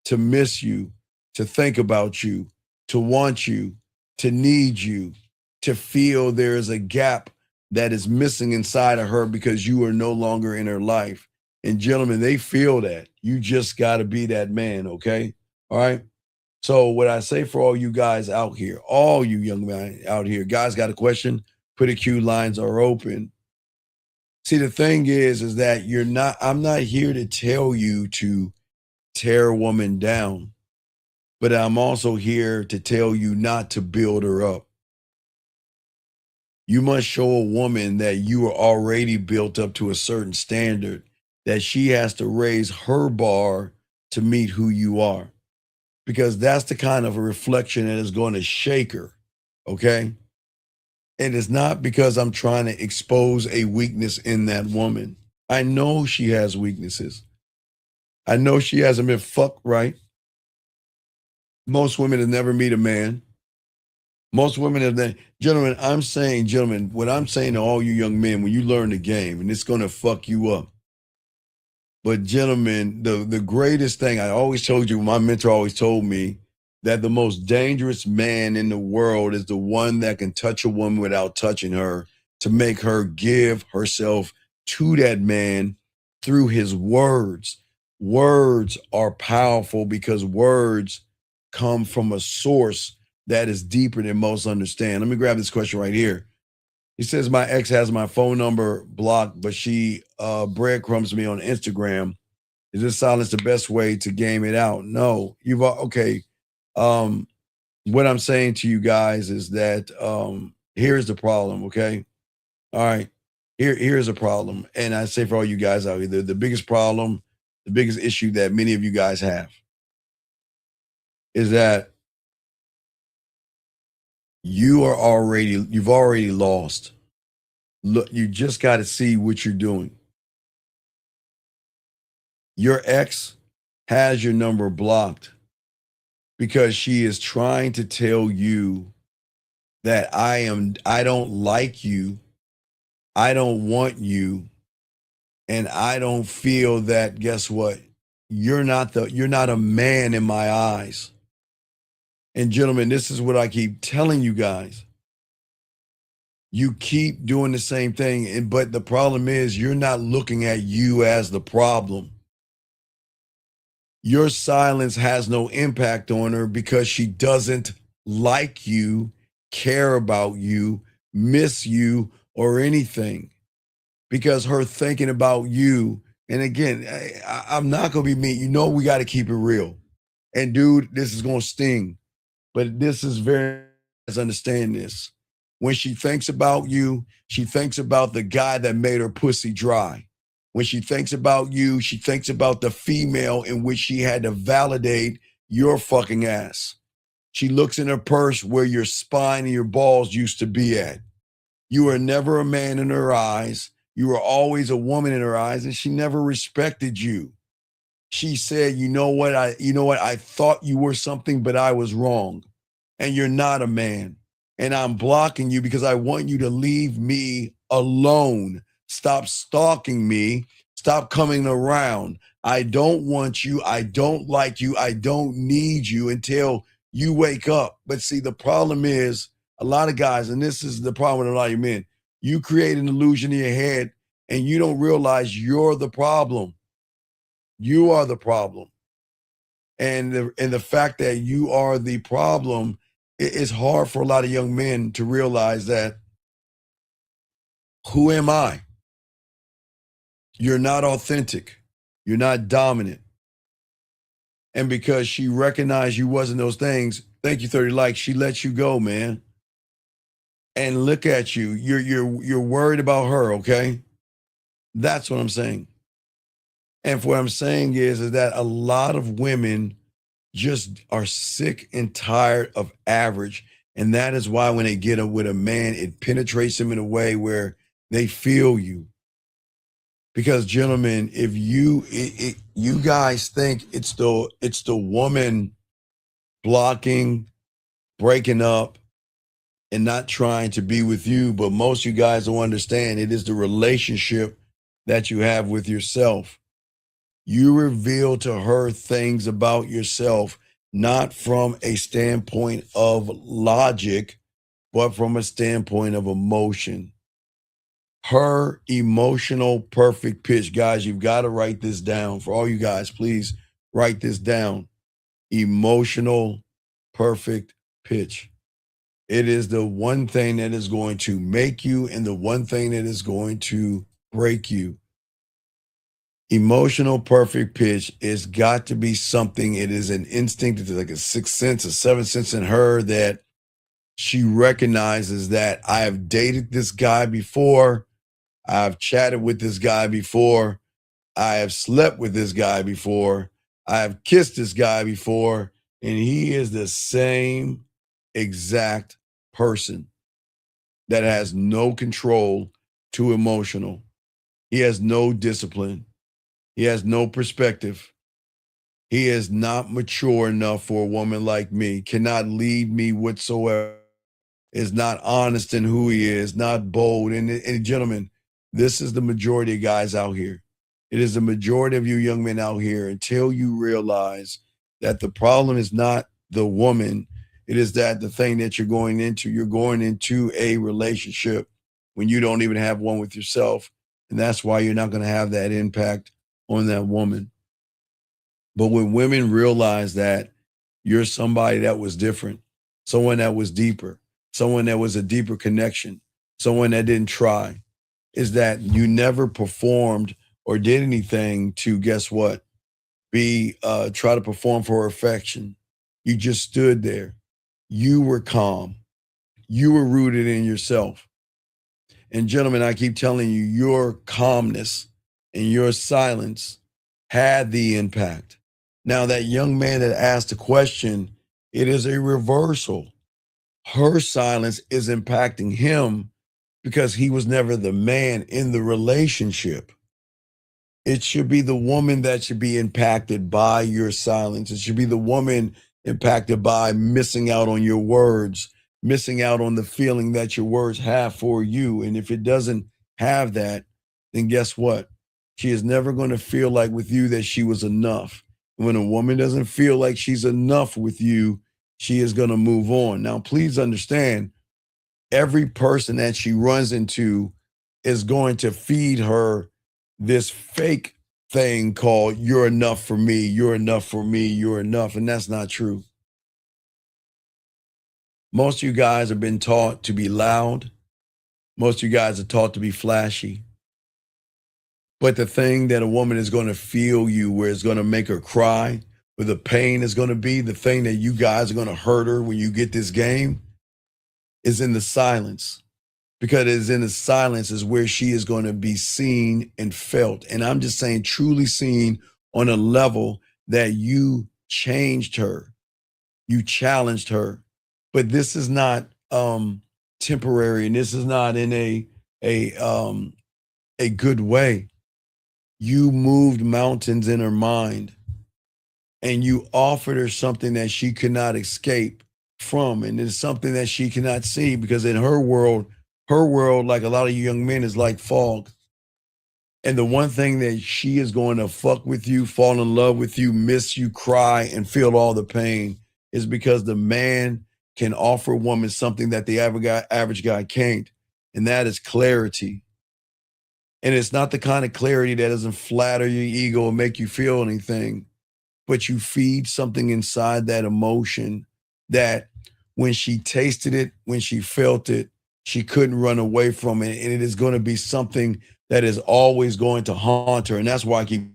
to miss you, to think about you, to want you, to need you, to feel there is a gap that is missing inside of her because you are no longer in her life. And gentlemen, they feel that. You just got to be that man, okay? All right? So what I say for all you guys out here, all you young men out here, guys got a question, put a queue, lines are open. See, the thing is that I'm not here to tell you to tear a woman down, but I'm also here to tell you not to build her up. You must show a woman that you are already built up to a certain standard, that she has to raise her bar to meet who you are. Because that's the kind of a reflection that is going to shake her. Okay? And it's not because I'm trying to expose a weakness in that woman. I know she has weaknesses. I know she hasn't been fucked right. Most women have never meet a man. Most women have never. Gentlemen, what I'm saying to all you young men, when you learn the game, and it's going to fuck you up. But gentlemen, the greatest thing I always told you, my mentor always told me, that the most dangerous man in the world is the one that can touch a woman without touching her, to make her give herself to that man through his words. Words are powerful because words come from a source that is deeper than most understand. Let me grab this question right here. He says, my ex has my phone number blocked, but she breadcrumbs me on Instagram. Is this silence the best way to game it out? No. Okay. What I'm saying to you guys is that here's the problem, okay? All right. Here's a problem. And I say for all you guys out here, the biggest problem, the biggest issue that many of you guys have is that you've already lost. Look, you just got to see what you're doing. Your ex has your number blocked because she is trying to tell you that I don't like you, I don't want you, and I don't feel that, guess what? You're not a man in my eyes. And gentlemen, this is what I keep telling you guys. You keep doing the same thing, but the problem is you're not looking at you as the problem. Your silence has no impact on her because she doesn't like you, care about you, miss you, or anything. Because her thinking about you, and again, I'm not going to be mean. You know, we got to keep it real. And dude, this is going to sting, but this is very, understand this. When she thinks about you, she thinks about the guy that made her pussy dry. When she thinks about you, she thinks about the female in which she had to validate your fucking ass. She looks in her purse where your spine and your balls used to be at. You were never a man in her eyes. You were always a woman in her eyes, and she never respected you. She said, you know what, I thought you were something, but I was wrong. And you're not a man. And I'm blocking you because I want you to leave me alone. Stop stalking me. Stop coming around. I don't want you. I don't like you. I don't need you until you wake up. But see, the problem is a lot of guys, and this is the problem with a lot of men, you create an illusion in your head and you don't realize you're the problem. You are the problem. And the fact that you are the problem, it's hard for a lot of young men to realize that, who am I? You're not authentic. You're not dominant. And because she recognized you wasn't those things, thank you, 30 likes, she lets you go, man. And look at you. You're worried about her, okay? That's what I'm saying. And what I'm saying is that a lot of women just are sick and tired of average. And that is why when they get up with a man, it penetrates them in a way where they feel you. Because gentlemen, if you guys think it's the woman blocking, breaking up, and not trying to be with you, but most of you guys don't understand it is the relationship that you have with yourself. You reveal to her things about yourself, not from a standpoint of logic, but from a standpoint of emotion. Her emotional perfect pitch. Guys, you've got to write this down. For all you guys, please write this down. Emotional perfect pitch. It is the one thing that is going to make you and the one thing that is going to break you. Emotional perfect pitch is got to be something. It is an instinct. It's like a sixth sense, a seventh sense in her that she recognizes that I have dated this guy before. I've chatted with this guy before. I have slept with this guy before. I have kissed this guy before. And he is the same exact person that has no control, too emotional. He has no discipline. He has no perspective. He is not mature enough for a woman like me, cannot lead me whatsoever, is not honest in who he is, not bold. And gentlemen, this is the majority of guys out here. It is the majority of you young men out here until you realize that the problem is not the woman. It is that the thing that you're going into a relationship when you don't even have one with yourself. And that's why you're not going to have that impact on that woman. But when women realize that you're somebody that was different, someone that was deeper, someone that was a deeper connection, someone that didn't try, is that you never performed or did anything to, guess what, try to perform for her affection. You just stood there. You were calm. You were rooted in yourself. And gentlemen, I keep telling you, your calmness and your silence had the impact. Now, that young man that asked the question, it is a reversal. Her silence is impacting him because he was never the man in the relationship. It should be the woman that should be impacted by your silence. It should be the woman impacted by missing out on your words, missing out on the feeling that your words have for you. And if it doesn't have that, then guess what? She is never going to feel like with you that she was enough. When a woman doesn't feel like she's enough with you, she is going to move on. Now, please understand, every person that she runs into is going to feed her this fake thing called "you're enough for me, you're enough for me, you're enough." And that's not true. Most of you guys have been taught to be loud. Most of you guys are taught to be flashy. But the thing that a woman is going to feel you, where it's going to make her cry, where the pain is going to be, the thing that you guys are going to hurt her when you get this game, is in the silence. Because it is in the silence is where she is going to be seen and felt. And I'm just saying, truly seen on a level that you changed her. You challenged her. But this is not temporary, and this is not in a good way. You moved mountains in her mind, and you offered her something that she could not escape from. And it's something that she cannot see, because in her world, like a lot of you young men, is like fog. And the one thing that she is going to fuck with you, fall in love with you, miss you, cry, and feel all the pain is because the man can offer a woman something that the average guy can't. And that is clarity. And it's not the kind of clarity that doesn't flatter your ego or make you feel anything, but you feed something inside that emotion that when she tasted it, when she felt it, she couldn't run away from it. And it is going to be something that is always going to haunt her. And that's why I keep,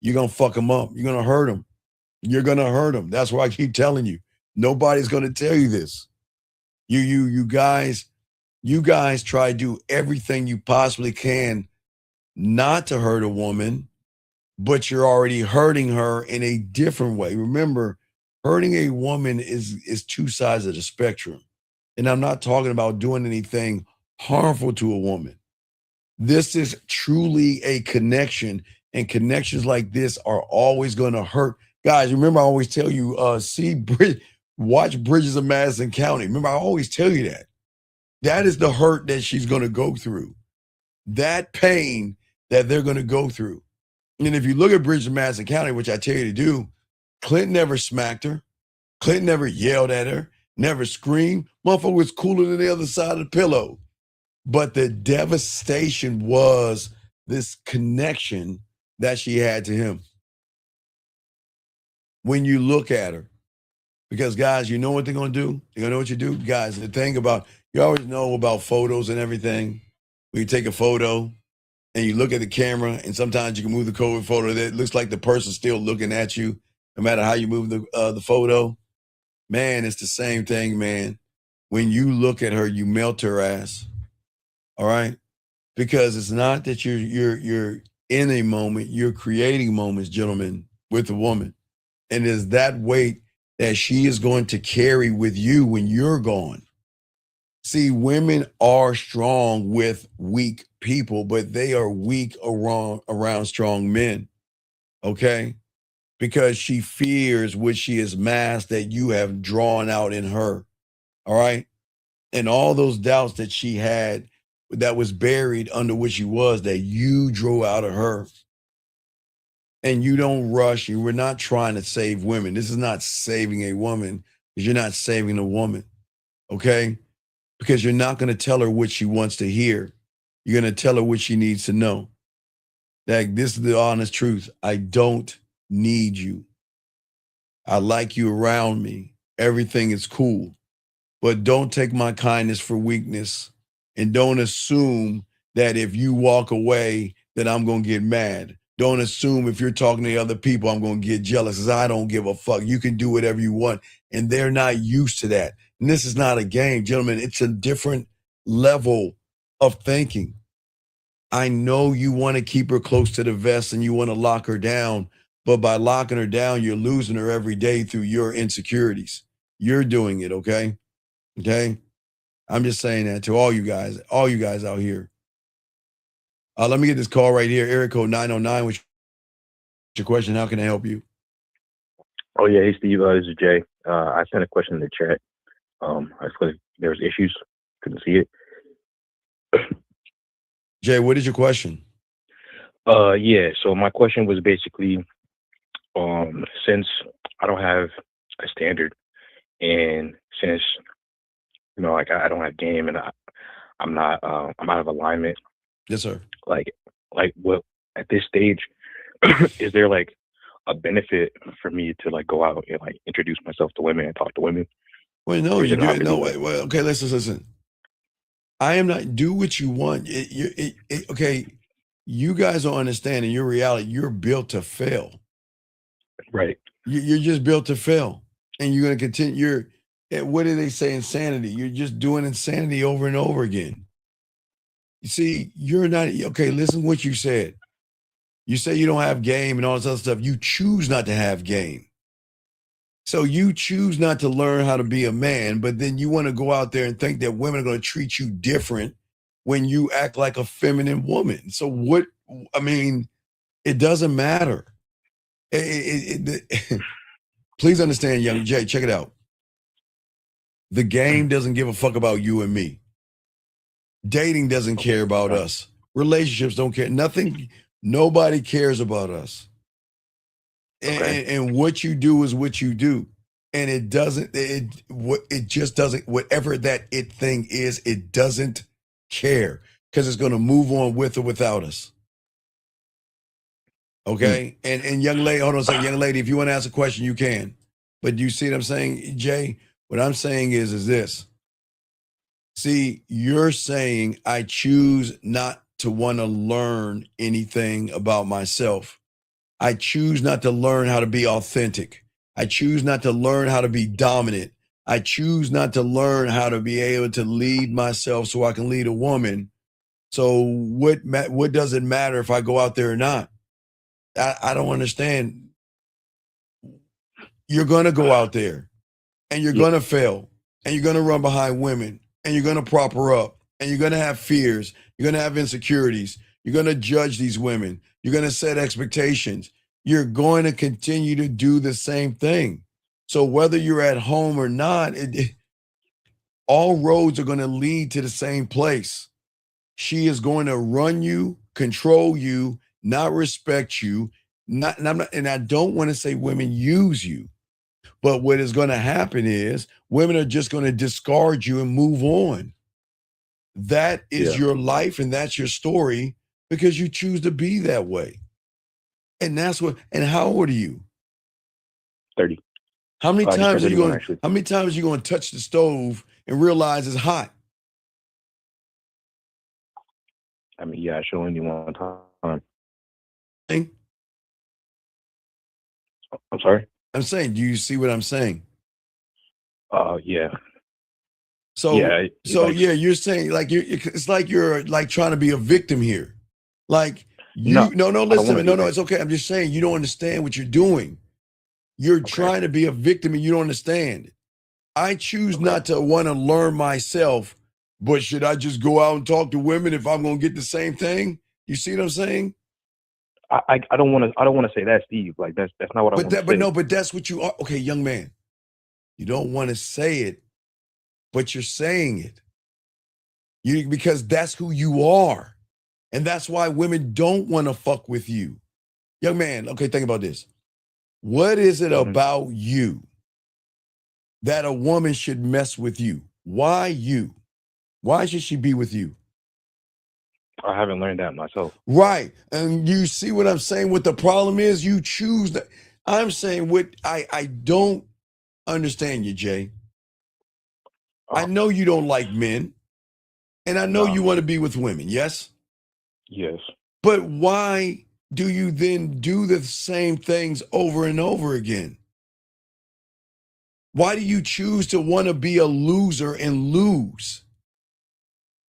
you're going to fuck him up. You're going to hurt him. You're going to hurt him. That's why I keep telling you. Nobody's going to tell you this. You guys try to do everything you possibly can not to hurt a woman, but you're already hurting her in a different way. Remember, hurting a woman is two sides of the spectrum. And I'm not talking about doing anything harmful to a woman. This is truly a connection, and connections like this are always going to hurt. Guys, remember I always tell you, watch Bridges of Madison County. Remember, I always tell you that. That is the hurt that she's going to go through. That pain that they're going to go through. And if you look at Bridges of Madison County, which I tell you to do, Clinton never smacked her. Clinton never yelled at her, never screamed. Motherfucker was cooler than the other side of the pillow. But the devastation was this connection that she had to him. When you look at her, because guys, you know what they're going to do? They're going to know what you do? Guys, the thing about, you always know about photos and everything. When you take a photo and you look at the camera, and sometimes you can move the COVID photo that looks like the person's still looking at you, no matter how you move the photo. Man, it's the same thing, man. When you look at her, you melt her ass. All right? Because it's not that you're in a moment, you're creating moments, gentlemen, with a woman. And it's that weight that she is going to carry with you when you're gone. See, women are strong with weak people, but they are weak around strong men. Okay? Because she fears what she has masked that you have drawn out in her. All right? And all those doubts that she had that was buried under what she was that you drew out of her. And you don't rush. You were not trying to save women. This is not saving a woman because you're not saving a woman. Okay? Because you're not going to tell her what she wants to hear. You're going to tell her what she needs to know. That this is the honest truth. I don't need you. I like you around me. Everything is cool. But don't take my kindness for weakness. And don't assume that if you walk away, that I'm going to get mad. Don't assume if you're talking to other people, I'm going to get jealous because I don't give a fuck. You can do whatever you want. And they're not used to that. And this is not a game, gentlemen. It's a different level of thinking. I know you want to keep her close to the vest and you want to lock her down. But by locking her down, you're losing her every day through your insecurities. You're doing it, okay? Okay? I'm just saying that to all you guys out here. Let me get this call right here. Area code 909. What's your question? How can I help you? Oh, yeah. Hey, Steve. This is Jay. I sent a question in the chat. I suppose there was issues. Couldn't see it. Jay, what is your question? Yeah. So my question was basically, since I don't have a standard and since, like I don't have game and I'm out of alignment. Yes, sir. Like what at this stage, is there like a benefit for me to like go out and like introduce myself to women and talk to women? Well, no, you do it. No, wait. Well, okay, listen. I am not, do what you want. Okay, you guys don't understand in your reality, you're built to fail. Right. You're just built to fail. And you're going to continue. What do they say? Insanity. You're just doing insanity over and over again. You see, you're not, okay, listen what you said. You say you don't have game and all this other stuff. You choose not to have game. So you choose not to learn how to be a man, but then you want to go out there and think that women are going to treat you different when you act like a feminine woman. So it doesn't matter. Please understand, young Jay, check it out. The game doesn't give a fuck about you and me. Dating doesn't care about us. Relationships don't care. Nobody cares about us. And what you do is what you do. And it just doesn't, whatever that it thing is, it doesn't care because it's going to move on with or without us. Okay. And young lady, hold on a second. Young lady, if you want to ask a question, you can. But you see what I'm saying, Jay? What I'm saying is this. See, you're saying I choose not to want to learn anything about myself. I choose not to learn how to be authentic. I choose not to learn how to be dominant. I choose not to learn how to be able to lead myself so I can lead a woman. So what does it matter if I go out there or not? I don't understand. You're going to go out there and you're going to fail and you're going to run behind women and you're going to prop her up and you're going to have fears. You're going to have insecurities. You're going to judge these women. You're going to set expectations. You're going to continue to do the same thing. So whether you're at home or not, all roads are going to lead to the same place. She is going to run you, control you, not respect you. And I don't want to say women use you, but what is going to happen is women are just going to discard you and move on. That is your life and that's your story because you choose to be that way. And that's what, and how old are you? 30. How many times are you going to touch the stove and realize it's hot? I mean, yeah, I show only one time. I'm sorry? I'm saying, do you see what I'm saying? Yeah. So you're saying like it's like you're like trying to be a victim here. Like listen to me. No, it's okay. I'm just saying you don't understand what you're doing. You're trying to be a victim and you don't understand. I choose not to want to learn myself But should I just go out and talk to women if I'm gonna get the same thing? You see what I'm saying? I don't want to say that, Steve. Like that's not what I want to say. But that's what you are. Okay, young man, you don't want to say it, but you're saying it. Because that's who you are, and that's why women don't want to fuck with you, young man. Okay, think about this. What is it about you that a woman should mess with you? Why you? Why should she be with you? I haven't learned that myself. Right. And you see what I'm saying? What the problem is? You choose that. I'm saying what I don't understand you, Jay. I know you don't like men, and I know you want to be with women, yes? Yes. But why do you then do the same things over and over again? Why do you choose to want to be a loser and lose?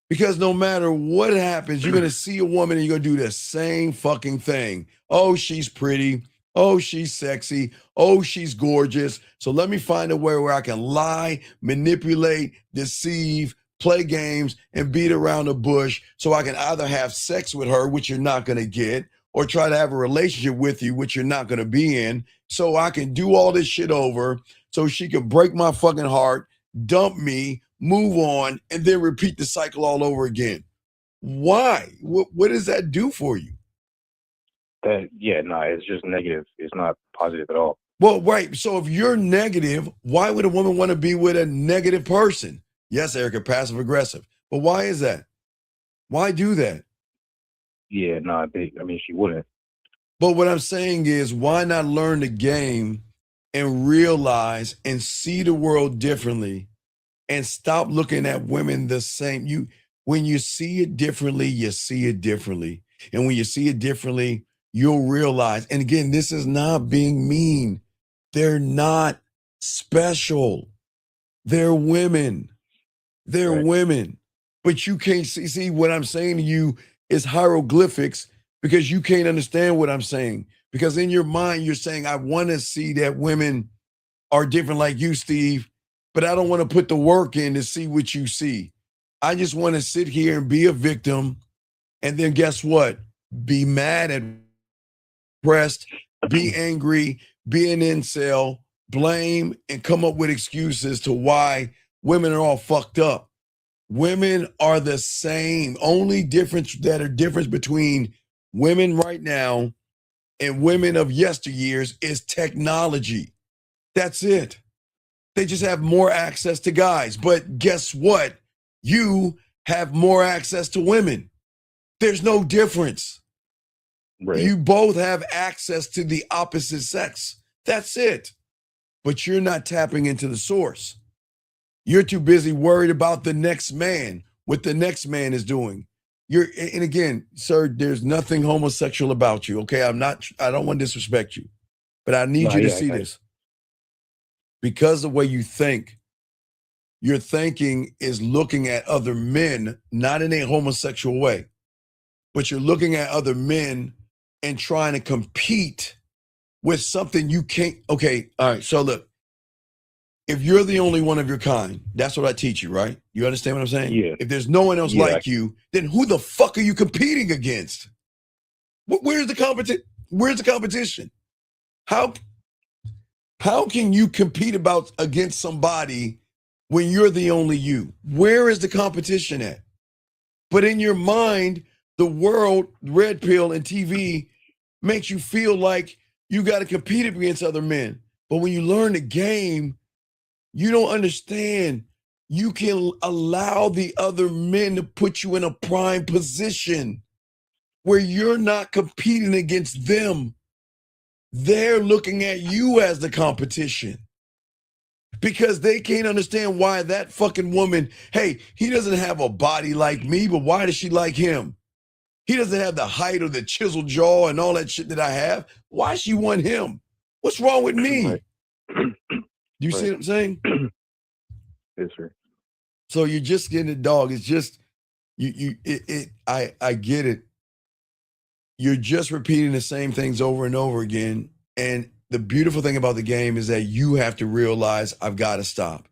Because no matter what happens, you're going to see a woman and you're going to do the same fucking thing. Oh, she's pretty. Oh, she's sexy. Oh, she's gorgeous. So let me find a way where I can lie, manipulate, deceive, play games, and beat around the bush so I can either have sex with her, which you're not going to get, or try to have a relationship with you, which you're not going to be in, so I can do all this shit over so she can break my fucking heart, dump me, move on, and then repeat the cycle all over again. Why? What does that do for you? It's just negative. It's not positive at all. Well, right. So if you're negative, why would a woman want to be with a negative person? Yes, Erica, passive aggressive. But why is that? Why do that? Yeah, she wouldn't. But what I'm saying is, why not learn the game and realize and see the world differently and stop looking at women the same? When you see it differently, you see it differently. And when you see it differently, you'll realize, and again, this is not being mean. They're not special. They're women. They're women. But you can't see what I'm saying to you is hieroglyphics because you can't understand what I'm saying. Because in your mind, you're saying, I want to see that women are different like you, Steve, but I don't want to put the work in to see what you see. I just want to sit here and be a victim. And then guess what? Be mad at depressed, be angry, be an incel, blame, and come up with excuses to why women are all fucked up. Women are the same. Only difference between women right now and women of yesteryears is technology. That's it. They just have more access to guys. But guess what? You have more access to women. There's no difference. Right. You both have access to the opposite sex. That's it. But you're not tapping into the source. You're too busy worried about the next man, what the next man is doing. And again, sir, there's nothing homosexual about you, okay? I don't want to disrespect you, but I need you to see this. Because the way you think, your thinking is looking at other men, not in a homosexual way, but you're looking at other men and trying to compete with something you can't. Okay, all right, so look, if you're the only one of your kind, that's what I teach you, right? You understand what I'm saying? Yeah. If there's no one else like you, then who the fuck are you competing against? Where's the competition? Where's the competition? How can you compete against somebody when you're the only you? Where is the competition at? But in your mind, the world, red pill and TV makes you feel like you got to compete against other men. But when you learn the game, you don't understand. You can allow the other men to put you in a prime position where you're not competing against them. They're looking at you as the competition because they can't understand why that fucking woman, hey, he doesn't have a body like me, but why does she like him? He doesn't have the height or the chiseled jaw and all that shit that I have. Why she want him? What's wrong with me? Right. You see what I'm saying? Yes, sir. So you're just getting a dog. It's just I get it. You're just repeating the same things over and over again. And the beautiful thing about the game is that you have to realize I've got to stop.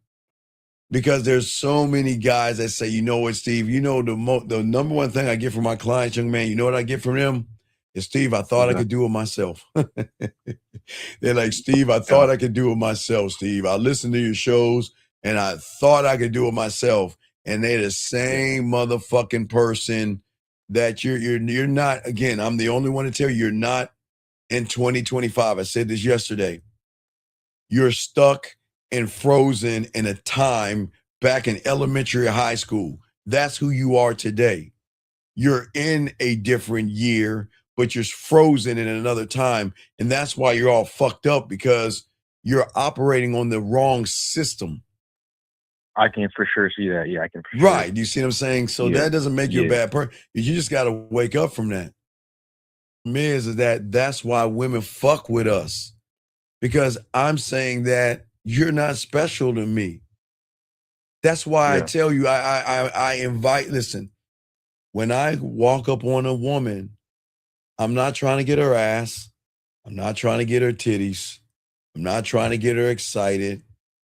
Because there's so many guys that say, you know what, Steve, you know, the number one thing I get from my clients, young man, you know what I get from them? Is, Steve, I thought I could do it myself. They're like, Steve, I thought I could do it myself, Steve. I listened to your shows and I thought I could do it myself. And they're the same motherfucking person that you're not. Again, I'm the only one to tell you you're not in 2025. I said this yesterday. You're stuck and frozen in a time back in elementary or high school. That's who you are today. You're in a different year, but you're frozen in another time. And that's why you're all fucked up, because you're operating on the wrong system. I can for sure see that. Yeah, I can for Right. sure. You see what I'm saying? So Yeah. that doesn't make you a Yeah. bad person. You just got to wake up from that. Is that that's why women fuck with us, because I'm saying that you're not special to me. That's why I tell you, I invite, listen, when I walk up on a woman, I'm not trying to get her ass. I'm not trying to get her titties. I'm not trying to get her excited.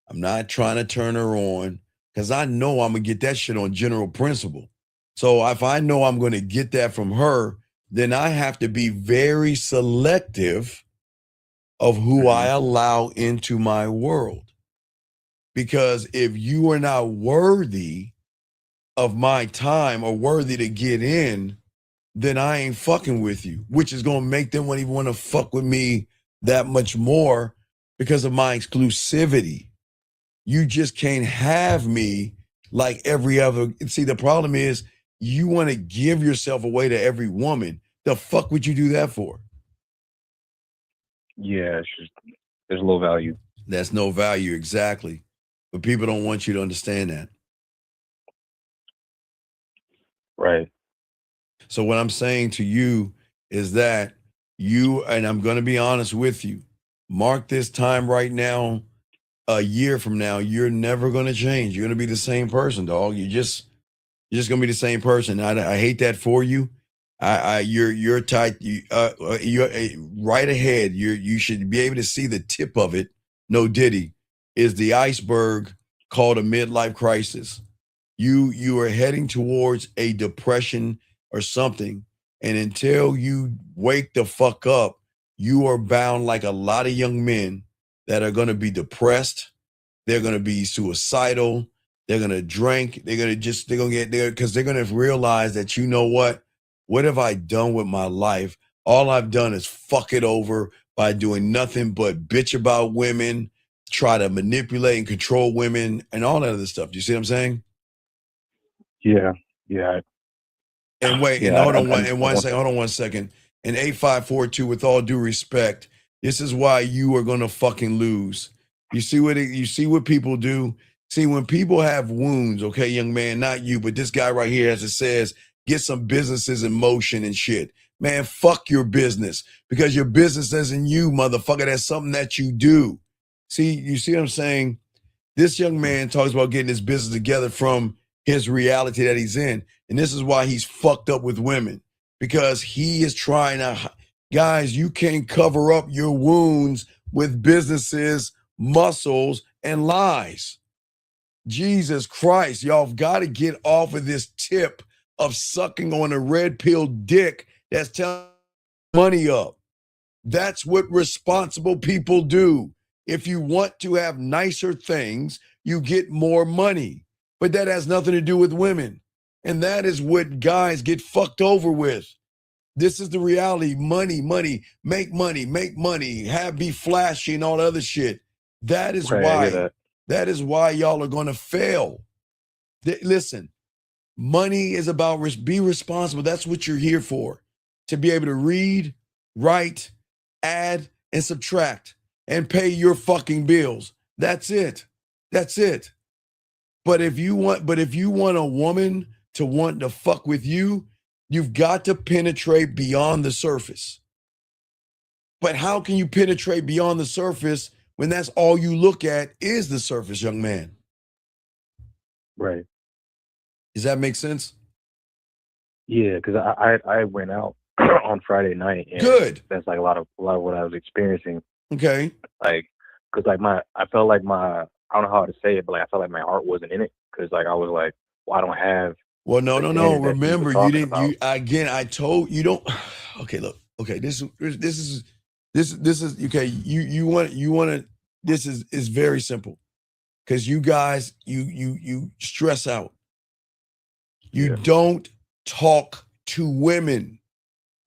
I'm not trying to turn her on, because I know I'm going to get that shit on general principle. So if I know I'm going to get that from her, then I have to be very selective of who I allow into my world. Because if you are not worthy of my time or worthy to get in, then I ain't fucking with you, which is going to make them even want to fuck with me that much more because of my exclusivity. You just can't have me like every other. See, the problem is you want to give yourself away to every woman. The fuck would you do that for? Yeah, it's just, there's low value. That's no value, exactly. But people don't want you to understand that. Right. So what I'm saying to you is that you, and I'm going to be honest with you, mark this time right now, a year from now, you're never going to change. You're going to be the same person, dog. You're just going to be the same person. I hate that for you. You're tight. You're right ahead. You should be able to see the tip of it. No Diddy is the iceberg called a midlife crisis. You are heading towards a depression or something. And until you wake the fuck up, you are bound like a lot of young men that are going to be depressed. They're going to be suicidal. They're going to drink. They're going to get there because they're going to realize that, you know what have I done with my life? All I've done is fuck it over by doing nothing but bitch about women, try to manipulate and control women and all that other stuff. Do you see what I'm saying? Yeah. Yeah. And wait, and hold on one second. And 8542, with all due respect, this is why you are gonna fucking lose. You see what people do? See, when people have wounds, okay, young man, not you, but this guy right here, as it says, get some businesses in motion and shit. Man, fuck your business, because your business isn't you, motherfucker. That's something that you do. See, you see what I'm saying? This young man talks about getting his business together from his reality that he's in. And this is why he's fucked up with women, because he is trying to, guys, you can't cover up your wounds with businesses, muscles, and lies. Jesus Christ, y'all have got to get off of this tip of sucking on a red pill dick that's telling money up. That's what responsible people do. If you want to have nicer things, you get more money. But that has nothing to do with women. And that is what guys get fucked over with. This is the reality. Money, make money, be flashy and all the other shit. That is why. That is why y'all are going to fail. Listen, money is about be responsible. That's what you're here for. To be able to read, write, add, and subtract, and pay your fucking bills. That's it. That's it. But if you want a woman to want to fuck with you, you've got to penetrate beyond the surface. But how can you penetrate beyond the surface when that's all you look at is the surface, young man? Right. Does that make sense? Yeah, because I went out on Friday night. And good. That's like a lot of what I was experiencing. Okay. Like, because like I felt like my I don't know how to say it, but like I felt like my heart wasn't in it because like I was like, well, I don't have. Well, no. the standard that he was Remember, you talking didn't. about. You again. I told you don't. Okay, look. Okay, this is okay. You want to. This is very simple because you guys you stress out. You don't talk to women.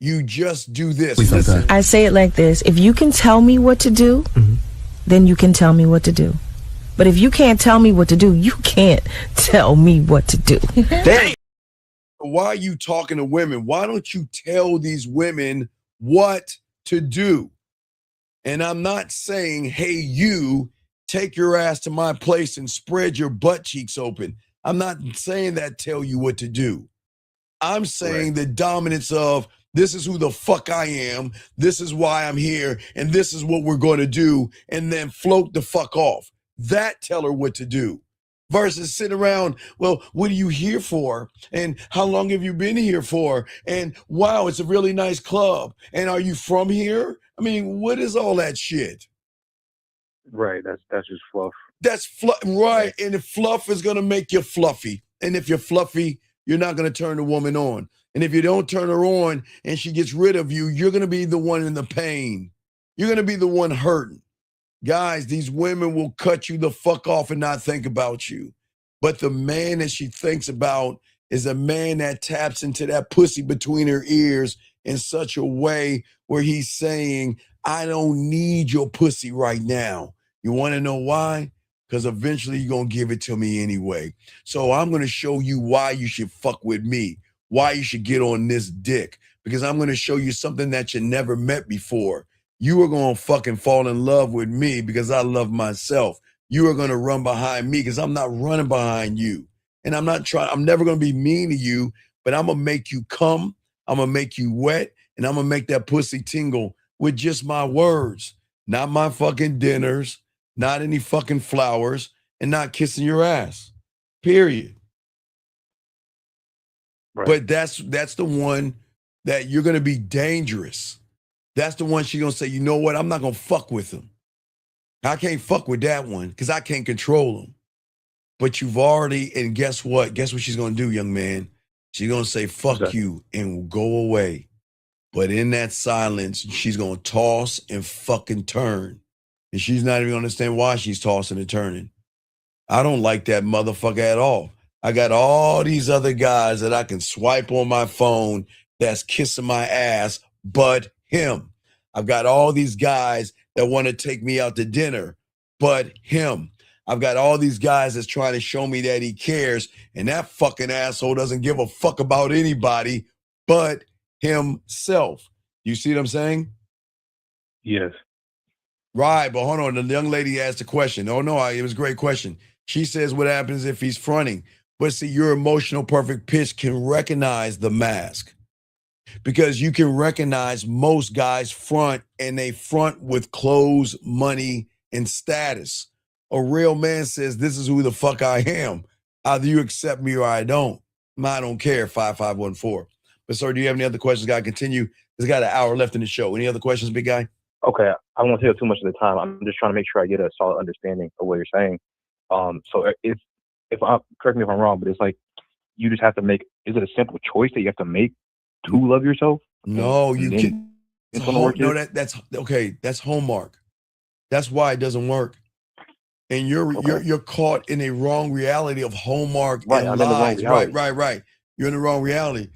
You just do this. Listen. I say it like this. If you can tell me what to do, then you can tell me what to do. But if you can't tell me what to do, you can't tell me what to do. Why are you talking to women? Why don't you tell these women what to do? And I'm not saying, hey, you take your ass to my place and spread your butt cheeks open. I'm not saying that tell you what to do. I'm saying the dominance of this is who the fuck I am, this is why I'm here, and this is what we're going to do, and then float the fuck off. That tell her what to do. Versus sit around, well, what are you here for? And how long have you been here for? And wow, it's a really nice club. And are you from here? I mean, what is all that shit? Right, that's just fluff. That's fluff, right? And if fluff is gonna make you fluffy, and if you're fluffy, you're not gonna turn the woman on. And if you don't turn her on and she gets rid of you, you're gonna be the one in the pain. You're gonna be the one hurting. Guys, these women will cut you the fuck off and not think about you. But the man that she thinks about is a man that taps into that pussy between her ears in such a way where he's saying, I don't need your pussy right now. You want to know why? Because eventually you're going to give it to me anyway. So I'm going to show you why you should fuck with me, why you should get on this dick, because I'm going to show you something that you never met before. You are going to fucking fall in love with me because I love myself. You are going to run behind me because I'm not running behind you. And I'm never going to be mean to you, but I'm going to make you come. I'm going to make you wet, and I'm going to make that pussy tingle with just my words, not my fucking dinners, not any fucking flowers, and not kissing your ass, period. Right. But that's the one that you're going to be dangerous. That's the one she's going to say, you know what? I'm not going to fuck with him. I can't fuck with that one because I can't control him. But you've already, and guess what? Guess what she's going to do, young man? She's going to say, fuck you, and go away. But in that silence, she's going to toss and fucking turn. And she's not even going to understand why she's tossing and turning. I don't like that motherfucker at all. I got all these other guys that I can swipe on my phone that's kissing my ass, but him. I've got all these guys that want to take me out to dinner, but him. I've got all these guys that's trying to show me that he cares, and that fucking asshole doesn't give a fuck about anybody but himself. You see what I'm saying? Yes. Right, but hold on. The young lady asked a question. Oh, no, it was a great question. She says, what happens if he's fronting? But see, your emotional perfect pitch can recognize the mask. Because you can recognize most guys front, and they front with clothes, money, and status. A real man says, this is who the fuck I am. Either you accept me or I don't. I don't care, 5514. But sir, do you have any other questions? Got to continue. There's got an hour left in the show. Any other questions, big guy? Okay, I won't take up too much of the time. I'm just trying to make sure I get a solid understanding of what you're saying. So if I, correct me if I'm wrong, but it's like you just have to make, is it a simple choice that you have to make to love yourself? No, you can. No, that's okay. That's homework. That's why it doesn't work. And you're caught in a wrong reality of homework and lies. Right. You're in the wrong reality.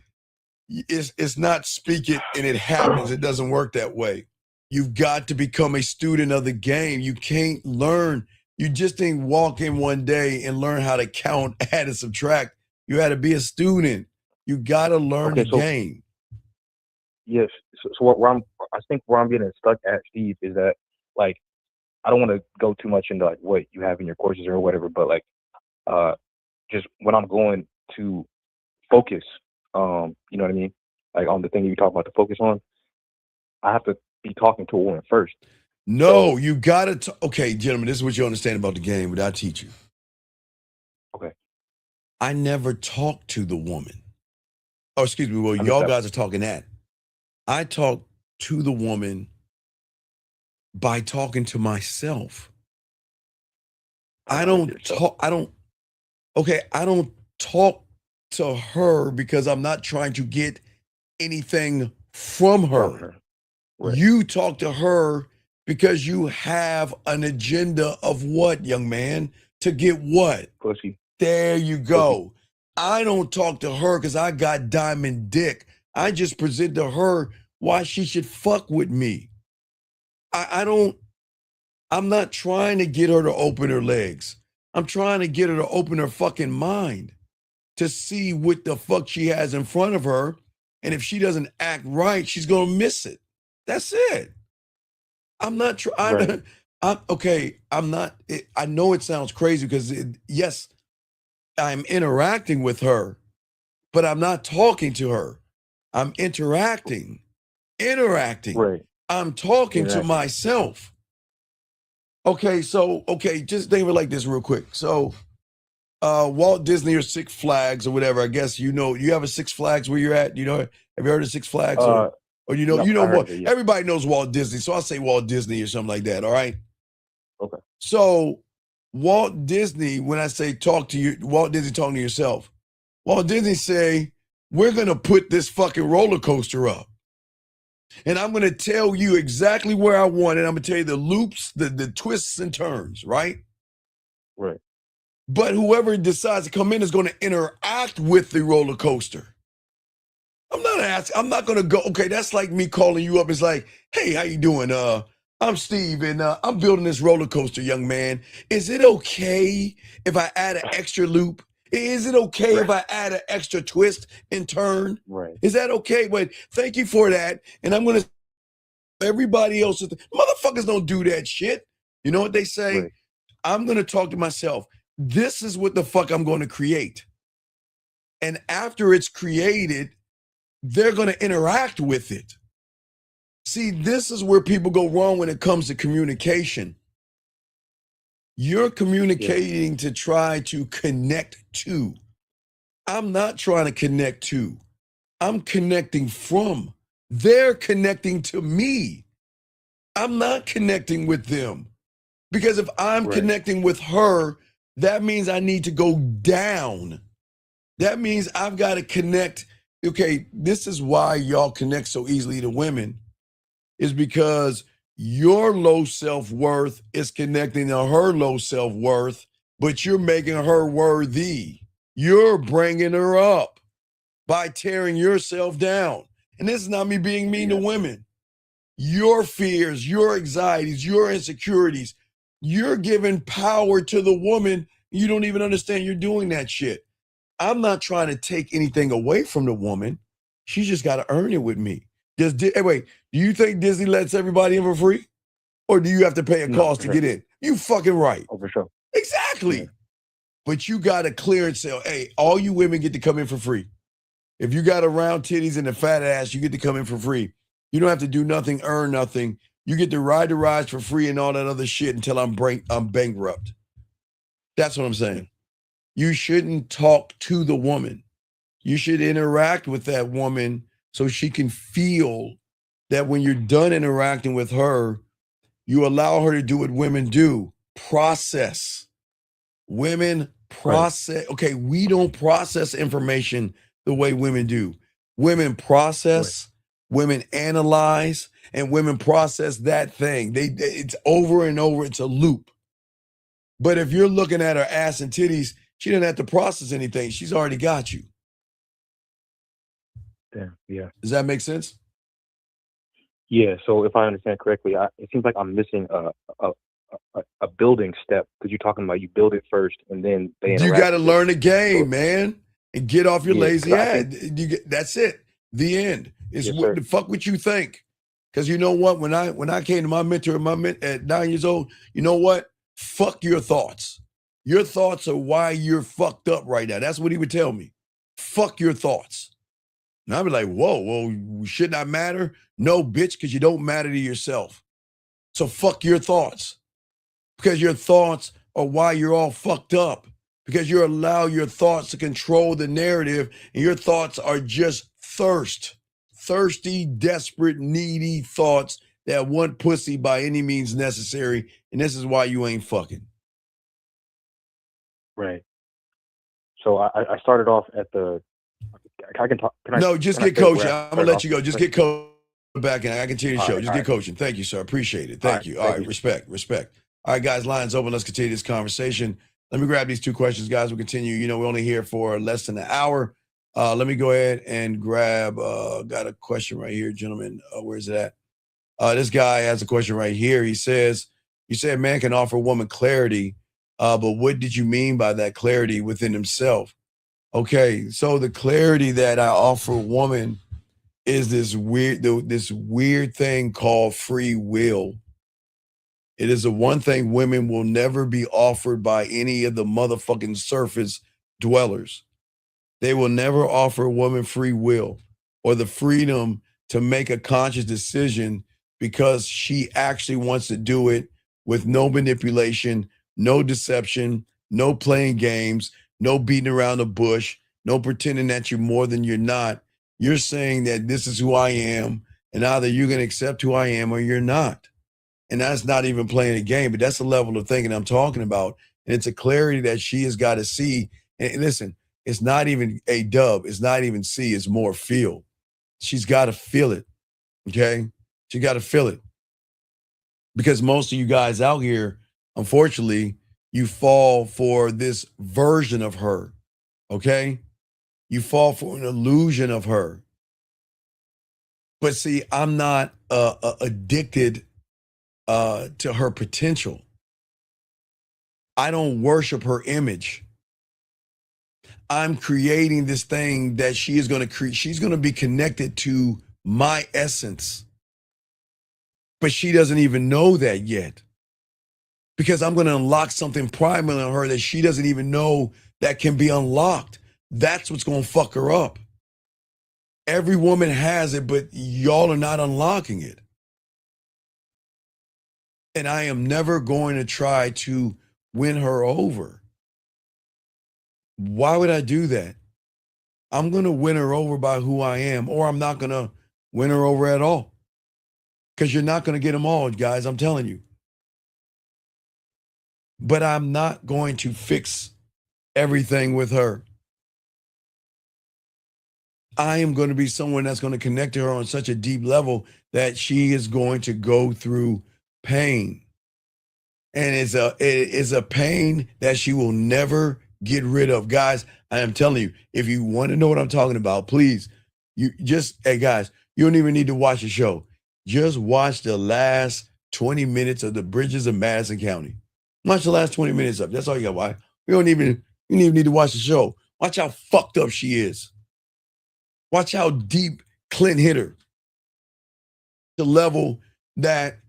It's not speak it and it happens. It doesn't work that way. You've got to become a student of the game. You can't learn. You just didn't walk in one day and learn how to count, add, and subtract. You had to be a student. You got to learn the game. Yes. So I think where I'm getting stuck at, Steve, is that like I don't want to go too much into like what you have in your courses or whatever, but like just when I'm going to focus, you know what I mean? Like on the thing you talk about to focus on, I have to be talking to a woman first. No, you got to. Okay, gentlemen, this is what you understand about the game, but I teach you. Okay. I never talk to the woman. Oh, excuse me. Well, y'all guys are talking that. I talk to the woman by talking to myself. I don't talk to her because I'm not trying to get anything from her. Right. You talk to her because you have an agenda of what, young man? To get what? Pussy. There you go. I don't talk to her because I got diamond dick. I just present to her why she should fuck with me. I'm not trying to get her to open her legs. I'm trying to get her to open her fucking mind to see what the fuck she has in front of her. And if she doesn't act right, she's going to miss it. That's it. I'm not trying. I'm not. I know it sounds crazy because yes, I'm interacting with her, but I'm not talking to her. I'm interacting. Right. I'm talking to myself. Okay, just think of it like this real quick. So, Walt Disney or Six Flags or whatever. I guess you have a Six Flags where you're at. You know, have you heard of Six Flags or you know more? Everybody knows Walt Disney, so I'll say Walt Disney or something like that. All right. Okay. So, Walt Disney, when I say talk to you, Walt Disney talking to yourself. Walt Disney say, we're gonna put this fucking roller coaster up. And I'm going to tell you exactly where I want it. I'm going to tell you the loops, the twists and turns, right? Right. But whoever decides to come in is going to interact with the roller coaster. I'm not going to go, okay, that's like me calling you up. It's like, hey, how you doing? I'm Steve, and I'm building this roller coaster, young man. Is it okay if I add an extra loop? Is it okay if I add an extra twist and turn? Right. Is that okay? But thank you for that. And I'm going to, everybody else, motherfuckers don't do that shit. You know what they say? Right. I'm going to talk to myself. This is what the fuck I'm going to create. And after it's created, they're going to interact with it. See, this is where people go wrong when it comes to communication. You're communicating to try to connect to. I'm not trying to connect to. I'm connecting from. They're connecting to me. I'm not connecting with them. Because if I'm connecting with her, that means I need to go down. That means I've got to connect. Okay, this is why y'all connect so easily to women, is because your low self-worth is connecting to her low self-worth, but you're making her worthy. You're bringing her up by tearing yourself down. And this is not me being mean to women. Your fears, your anxieties, your insecurities, you're giving power to the woman. You don't even understand you're doing that shit. I'm not trying to take anything away from the woman. She's just got to earn it with me. Wait, do you think Disney lets everybody in for free? Or do you have to pay a cost to get in? You fucking right. Oh, for sure. Exactly. Yeah. But you got to clear and say, hey, all you women get to come in for free. If you got a round titties and a fat ass, you get to come in for free. You don't have to do nothing, earn nothing. You get to ride the rides for free and all that other shit until I'm bankrupt. That's what I'm saying. You shouldn't talk to the woman. You should interact with that woman so she can feel that when you're done interacting with her, you allow her to do what women do. Process. Women process. Right. Okay, we don't process information the way women do. Women process, women analyze, and women process that thing. It's over and over. It's a loop. But if you're looking at her ass and titties, she doesn't have to process anything. She's already got you. Yeah. Does that make sense? Yeah. So if I understand correctly, it seems like I'm missing a building step, because you're talking about you build it first and then they interact. You got to learn the game, man, and get off your lazy ass. That's it. The end. It's what the fuck what you think. Because you know what? When I came to my mentor at 9 years old, you know what? Fuck your thoughts. Your thoughts are why you're fucked up right now. That's what he would tell me. Fuck your thoughts. And I'd be like, whoa, well, should not matter? No, bitch, because you don't matter to yourself. So fuck your thoughts. Because your thoughts are why you're all fucked up. Because you allow your thoughts to control the narrative, and your thoughts are just thirsty, desperate, needy thoughts that want pussy by any means necessary. And this is why you ain't fucking. Right. So I started off at the. I can talk. Can I? No, just can I get say where coaching. I I'm gonna started let off? you go. Just get coaching back, and I continue the All show. right. Just All get right. coaching. Thank you, sir. Appreciate it. All Thank right. you. All Thank right, you. respect. All right, guys, lines open. Let's continue this conversation. Let me grab these two questions, guys. We'll continue. You know, we're only here for less than an hour. Let me go ahead and grab. Got a question right here, gentlemen. Where's it at? This guy has a question right here. He says, "You said man can offer a woman clarity, but what did you mean by that clarity within himself?" Okay, so the clarity that I offer a woman is this weird thing called free will. It is the one thing women will never be offered by any of the motherfucking surface dwellers. They will never offer a woman free will or the freedom to make a conscious decision because she actually wants to do it with no manipulation, no deception, no playing games, no beating around the bush, no pretending that you're more than you're not. You're saying that this is who I am, and either you're going to accept who I am or you're not. And that's not even playing a game, but that's the level of thinking I'm talking about. And it's a clarity that she has got to see. And listen, it's not even a dub. It's not even see. It's more feel. She's got to feel it. Okay. She got to feel it. Because most of you guys out here, unfortunately, you fall for this version of her. Okay. You fall for an illusion of her. But see, I'm not addicted to her potential. I don't worship her image. I'm creating this thing that she is going to create. She's going to be connected to my essence. But she doesn't even know that yet. Because I'm going to unlock something primal in her that she doesn't even know that can be unlocked. That's what's going to fuck her up. Every woman has it, but y'all are not unlocking it. And I am never going to try to win her over. Why would I do that? I'm going to win her over by who I am, or I'm not going to win her over at all. Because you're not going to get them all, guys, I'm telling you. But I'm not going to fix everything with her. I am going to be someone that's going to connect to her on such a deep level that she is going to go through pain. And it is a pain that she will never get rid of. Guys, I am telling you, if you want to know what I'm talking about, please, hey guys, you don't even need to watch the show. Just watch the last 20 minutes of the Bridges of Madison County. Watch the last 20 minutes of it. That's all you got to watch. You don't even need to watch the show. Watch how fucked up she is. Watch how deep Clint hit her. The level that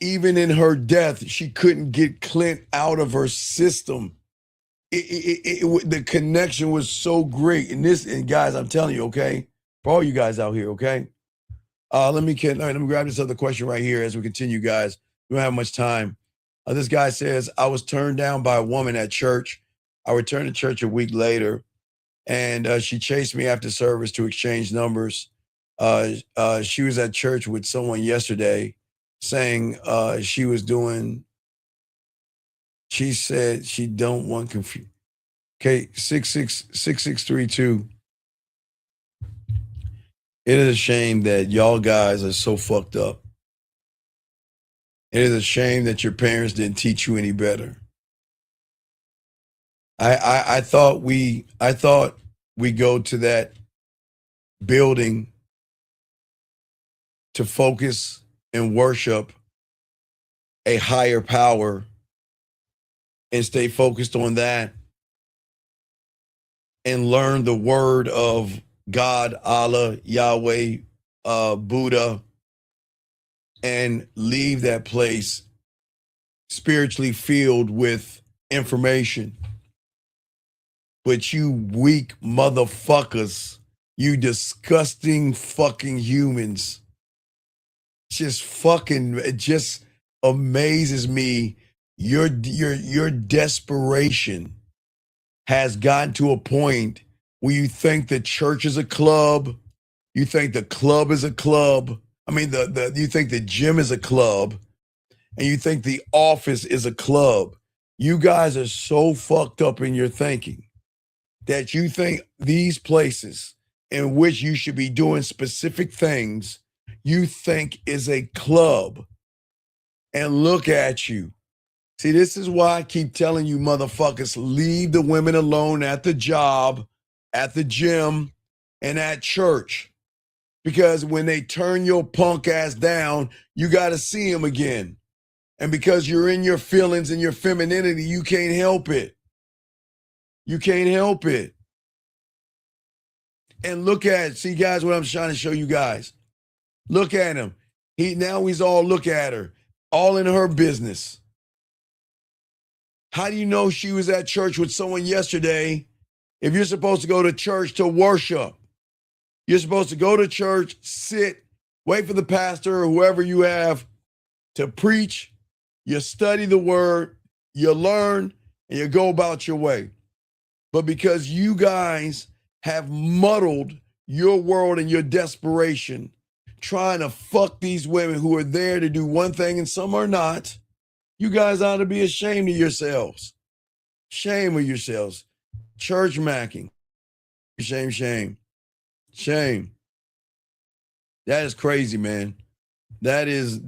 even in her death, she couldn't get Clint out of her system. The connection was so great. And guys, I'm telling you, okay, for all you guys out here, okay. Let me grab this other question right here as we continue, guys. We don't have much time. This guy says, I was turned down by a woman at church. I returned to church a week later, and she chased me after service to exchange numbers. She was at church with someone yesterday saying she said she don't want confusion. Okay, 6632. It is a shame that y'all guys are so fucked up. It is a shame that your parents didn't teach you any better. I thought we go to that building to focus and worship a higher power and stay focused on that and learn the word of God, Allah, Yahweh, Buddha, and leave that place spiritually filled with information. But you weak motherfuckers, you disgusting fucking humans, it just amazes me. Your desperation has gotten to a point where you think the church is a club, you think the club is a club. I mean, you think the gym is a club, and you think the office is a club. You guys are so fucked up in your thinking that you think these places in which you should be doing specific things, you think is a club. And look at you. See, this is why I keep telling you motherfuckers, leave the women alone at the job, at the gym, and at church. Because when they turn your punk ass down, you got to see them again. And because you're in your feelings and your femininity, you can't help it. You can't help it. And look at, see guys, what I'm trying to show you guys. Look at him. He's all look at her. All in her business. How do you know she was at church with someone yesterday if you're supposed to go to church to worship? You're supposed to go to church, sit, wait for the pastor or whoever you have to preach. You study the word, you learn, and you go about your way. But because you guys have muddled your world and your desperation, trying to fuck these women who are there to do one thing and some are not, you guys ought to be ashamed of yourselves. Shame of yourselves. Church macking. Shame, shame. Shame. That is crazy, man. It is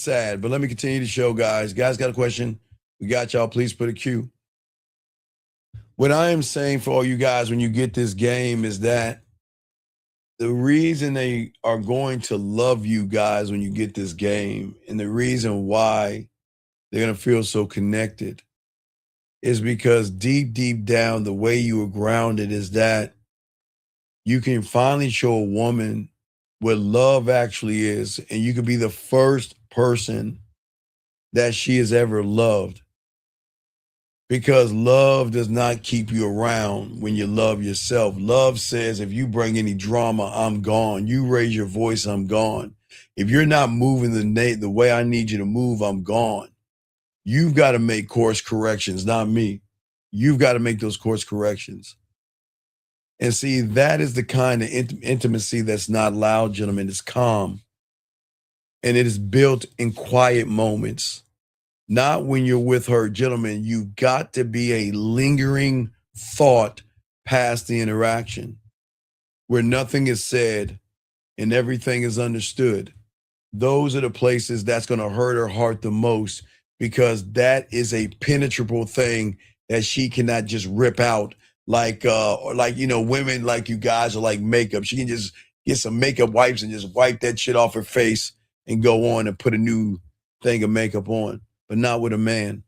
sad. But let me continue the show, guys. Guys got a question? We got y'all. Please put a Q. What I am saying for all you guys when you get this game is that the reason they are going to love you guys when you get this game, and the reason why they're going to feel so connected, is because deep, deep down, the way you are grounded is that you can finally show a woman what love actually is, and you can be the first person that she has ever loved. Because love does not keep you around when you love yourself. Love says, if you bring any drama, I'm gone. You raise your voice, I'm gone. If you're not moving the way I need you to move, I'm gone. You've got to make course corrections, not me. You've got to make those course corrections. And see, that is the kind of intimacy that's not loud, gentlemen. It's calm. And it is built in quiet moments. Not when you're with her, gentlemen. You've got to be a lingering thought past the interaction where nothing is said and everything is understood. Those are the places that's going to hurt her heart the most, because that is a penetrable thing that she cannot just rip out like women like you guys are like makeup. She can just get some makeup wipes and just wipe that shit off her face and go on and put a new thing of makeup on. But not with a man.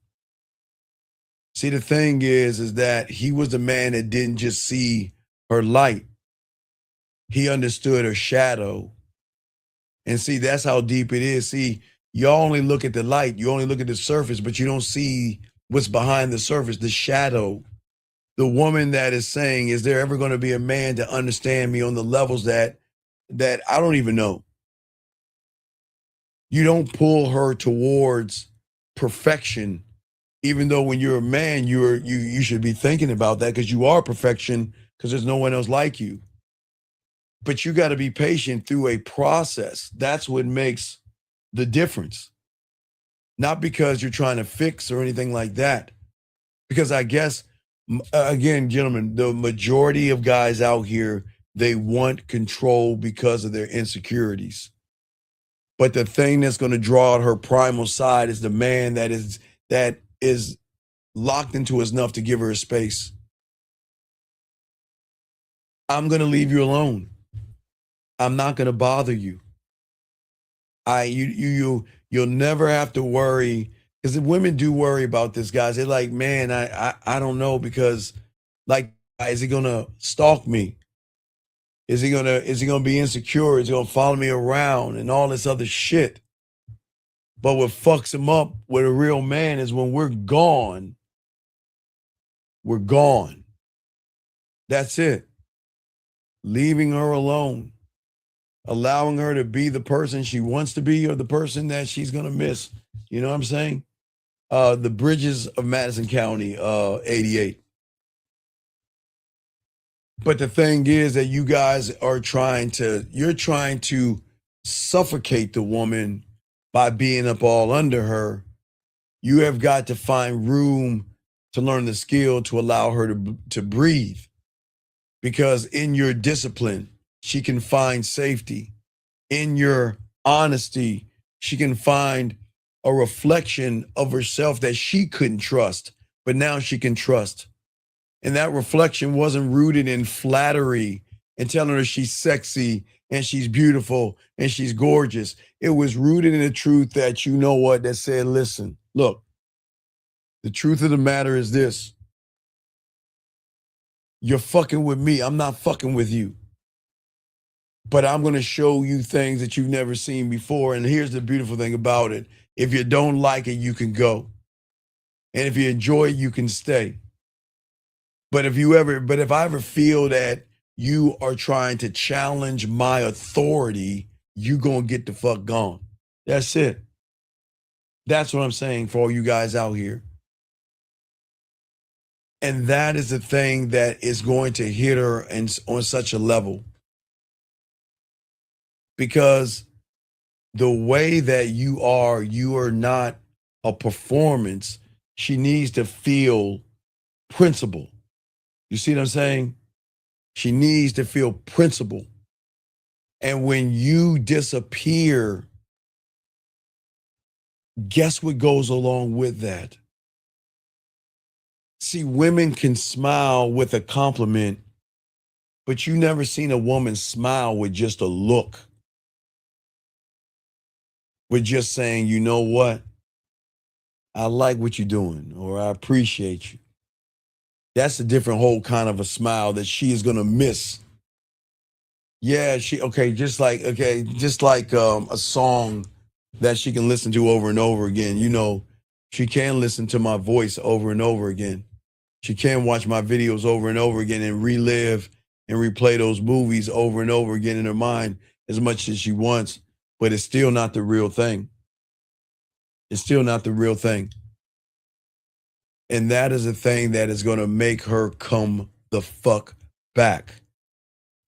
See, the thing is that he was the man that didn't just see her light. He understood her shadow. And see, that's how deep it is. See, you only look at the light. You only look at the surface, but you don't see what's behind the surface, the shadow. The woman that is saying, is there ever going to be a man to understand me on the levels that I don't even know? You don't pull her towards perfection, even though when you're a man, you should be thinking about that, because you are perfection, because there's no one else like you. But you got to be patient through a process. That's what makes the difference. Not because you're trying to fix or anything like that. Because I guess, again, gentlemen, the majority of guys out here, they want control because of their insecurities. But the thing that's going to draw out her primal side is the man that is locked into enough to give her a space. I'm going to leave you alone. I'm not going to bother you. You'll never have to worry, because the women do worry about this, guys. They're like, man, I don't know, because like, is he going to stalk me? Is he gonna be insecure? Is he gonna follow me around and all this other shit? But what fucks him up with a real man is when we're gone, we're gone. That's it. Leaving her alone. Allowing her to be the person she wants to be or the person that she's gonna miss. You know what I'm saying? The Bridges of Madison County, 88. But the thing is that you guys are trying to suffocate the woman by being up all under her. You have got to find room to learn the skill to allow her to breathe. Because in your discipline, she can find safety. In your honesty, she can find a reflection of herself that she couldn't trust, but now she can trust. And that reflection wasn't rooted in flattery and telling her she's sexy and she's beautiful and she's gorgeous. It was rooted in the truth that, you know what, that said, listen, look, the truth of the matter is this. You're fucking with me. I'm not fucking with you. But I'm going to show you things that you've never seen before. And here's the beautiful thing about it. If you don't like it, you can go. And if you enjoy it, you can stay. But if I ever feel that you are trying to challenge my authority, you going to get the fuck gone. That's it. That's what I'm saying for all you guys out here. And that is the thing that is going to hit her on such a level. Because the way that you are not a performance. She needs to feel principle. You see what I'm saying? She needs to feel principle. And when you disappear, guess what goes along with that? See, women can smile with a compliment, but you never seen a woman smile with just a look. With just saying, you know what? I like what you're doing, or I appreciate you. That's a different whole kind of a smile that she is gonna miss. Yeah, just like a song that she can listen to over and over again. You know, she can listen to my voice over and over again. She can watch my videos over and over again and relive and replay those movies over and over again in her mind as much as she wants, but it's still not the real thing. It's still not the real thing. And that is a thing that is going to make her come the fuck back.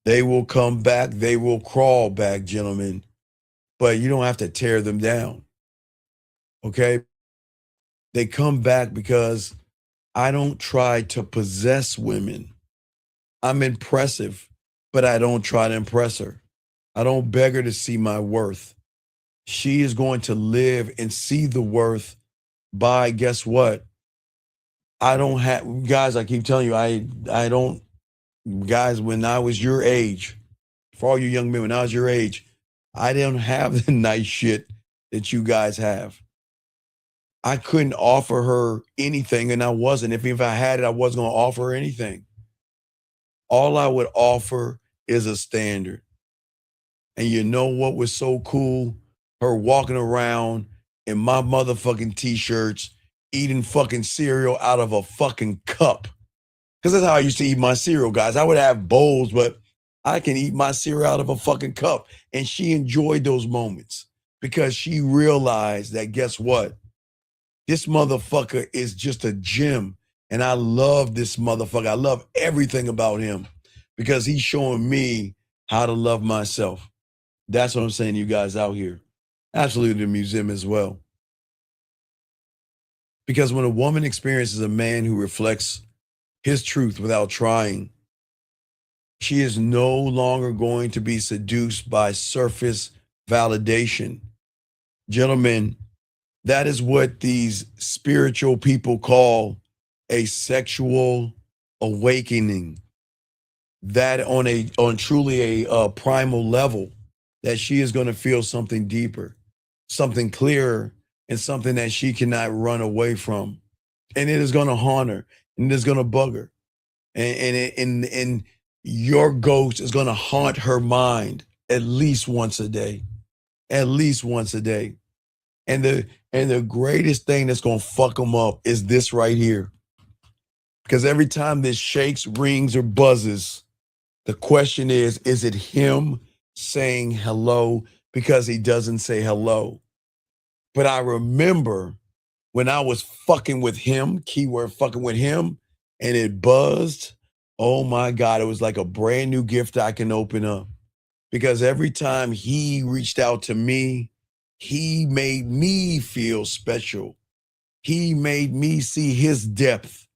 They will come back. They will crawl back, gentlemen. But you don't have to tear them down. Okay? They come back because I don't try to possess women. I'm impressive, but I don't try to impress her. I don't beg her to see my worth. She is going to live and see the worth by, guess what? I don't have, guys, I keep telling you, I don't, guys, when I was your age, for all you young men, when I was your age, I didn't have the nice shit that you guys have. I couldn't offer her anything, and I wasn't. If I had it, I wasn't going to offer her anything. All I would offer is a standard. And you know what was so cool? Her walking around in my motherfucking t-shirts, eating fucking cereal out of a fucking cup. Because that's how I used to eat my cereal, guys. I would have bowls, but I can eat my cereal out of a fucking cup. And she enjoyed those moments because she realized that, guess what? This motherfucker is just a gem. And I love this motherfucker. I love everything about him because he's showing me how to love myself. That's what I'm saying to you guys out here. Absolutely the museum as well. Because when a woman experiences a man who reflects his truth without trying, she is no longer going to be seduced by surface validation. Gentlemen, that is what these spiritual people call a sexual awakening. That on truly a primal level, that she is going to feel something deeper, something clearer, and something that she cannot run away from. And it is going to haunt her, and it is going to bug her. And your ghost is going to haunt her mind at least once a day. At least once a day. And the greatest thing that's going to fuck them up is this right here. Because every time this shakes, rings, or buzzes, the question is it him saying hello because he doesn't say hello? But I remember when I was fucking with him, keyword fucking with him, and it buzzed. Oh my God, it was like a brand new gift I can open up. Because every time he reached out to me, he made me feel special. he made me see his depth,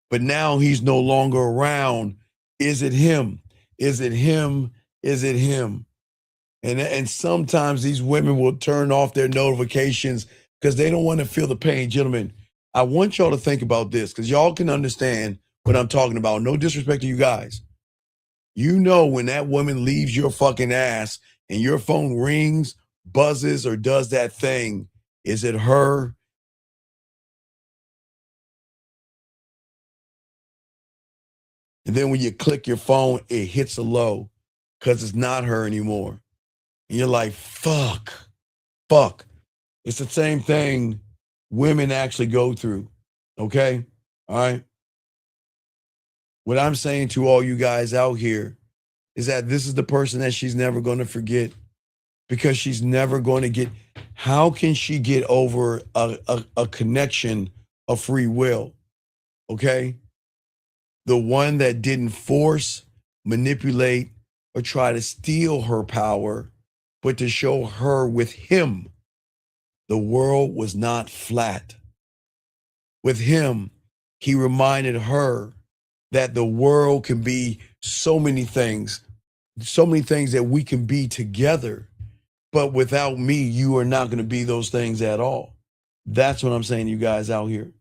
but now he's no longer around. Is it him? Is it him? Is it him? And sometimes these women will turn off their notifications because they don't want to feel the pain. Gentlemen, I want y'all to think about this because y'all can understand what I'm talking about. No disrespect to you guys. You know when that woman leaves your fucking ass and your phone rings, buzzes, or does that thing, is it her? And then when you click your phone, it hits a low because it's not her anymore. And you're like, fuck. It's the same thing women actually go through. Okay? All right? What I'm saying to all you guys out here is that this is the person that she's never going to forget because she's never going to get. How can she get over a connection of free will? Okay? The one that didn't force, manipulate, or try to steal her power, but to show her with him the world was not flat. With him, he reminded her that the world can be so many things that we can be together. But without me, you are not going to be those things at all. That's what I'm saying to you guys out here.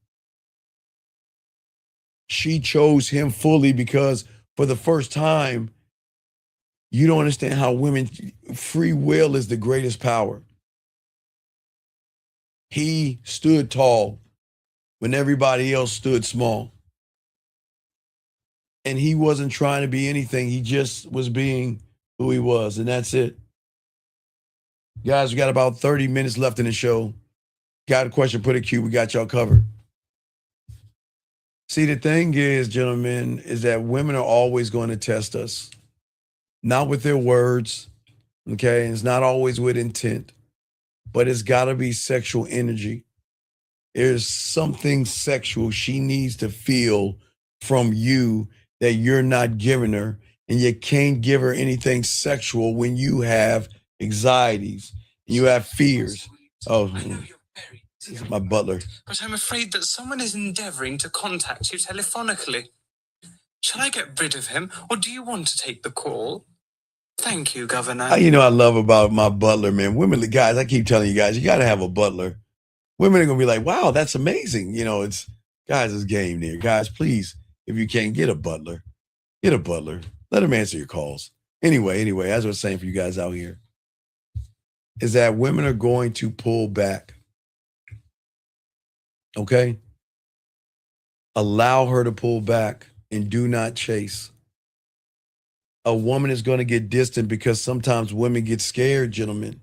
She chose him fully because for the first time, you don't understand how women, free will is the greatest power. He stood tall when everybody else stood small. And he wasn't trying to be anything. He just was being who he was. And that's it. Guys, we got about 30 minutes left in the show. Got a question, put a Q. We got y'all covered. See, the thing is, gentlemen, is that women are always going to test us. Not with their words, okay? And it's not always with intent. But it's got to be sexual energy. There's something sexual she needs to feel from you that you're not giving her. And you can't give her anything sexual when you have anxieties, you have fears. Oh, this is my butler. But I'm afraid that someone is endeavoring to contact you telephonically. Shall I get rid of him, or do you want to take the call? Thank you, Governor. You know, I love about my butler, man. Women, the guys, I keep telling you guys, you got to have a butler. Women are going to be like, wow, that's amazing. You know, guys, it's game there. Guys, please, if you can't get a butler, get a butler. Let him answer your calls. Anyway, as I was saying for you guys out here, is that women are going to pull back. Okay? Allow her to pull back and do not chase. A woman is going to get distant because sometimes women get scared, gentlemen.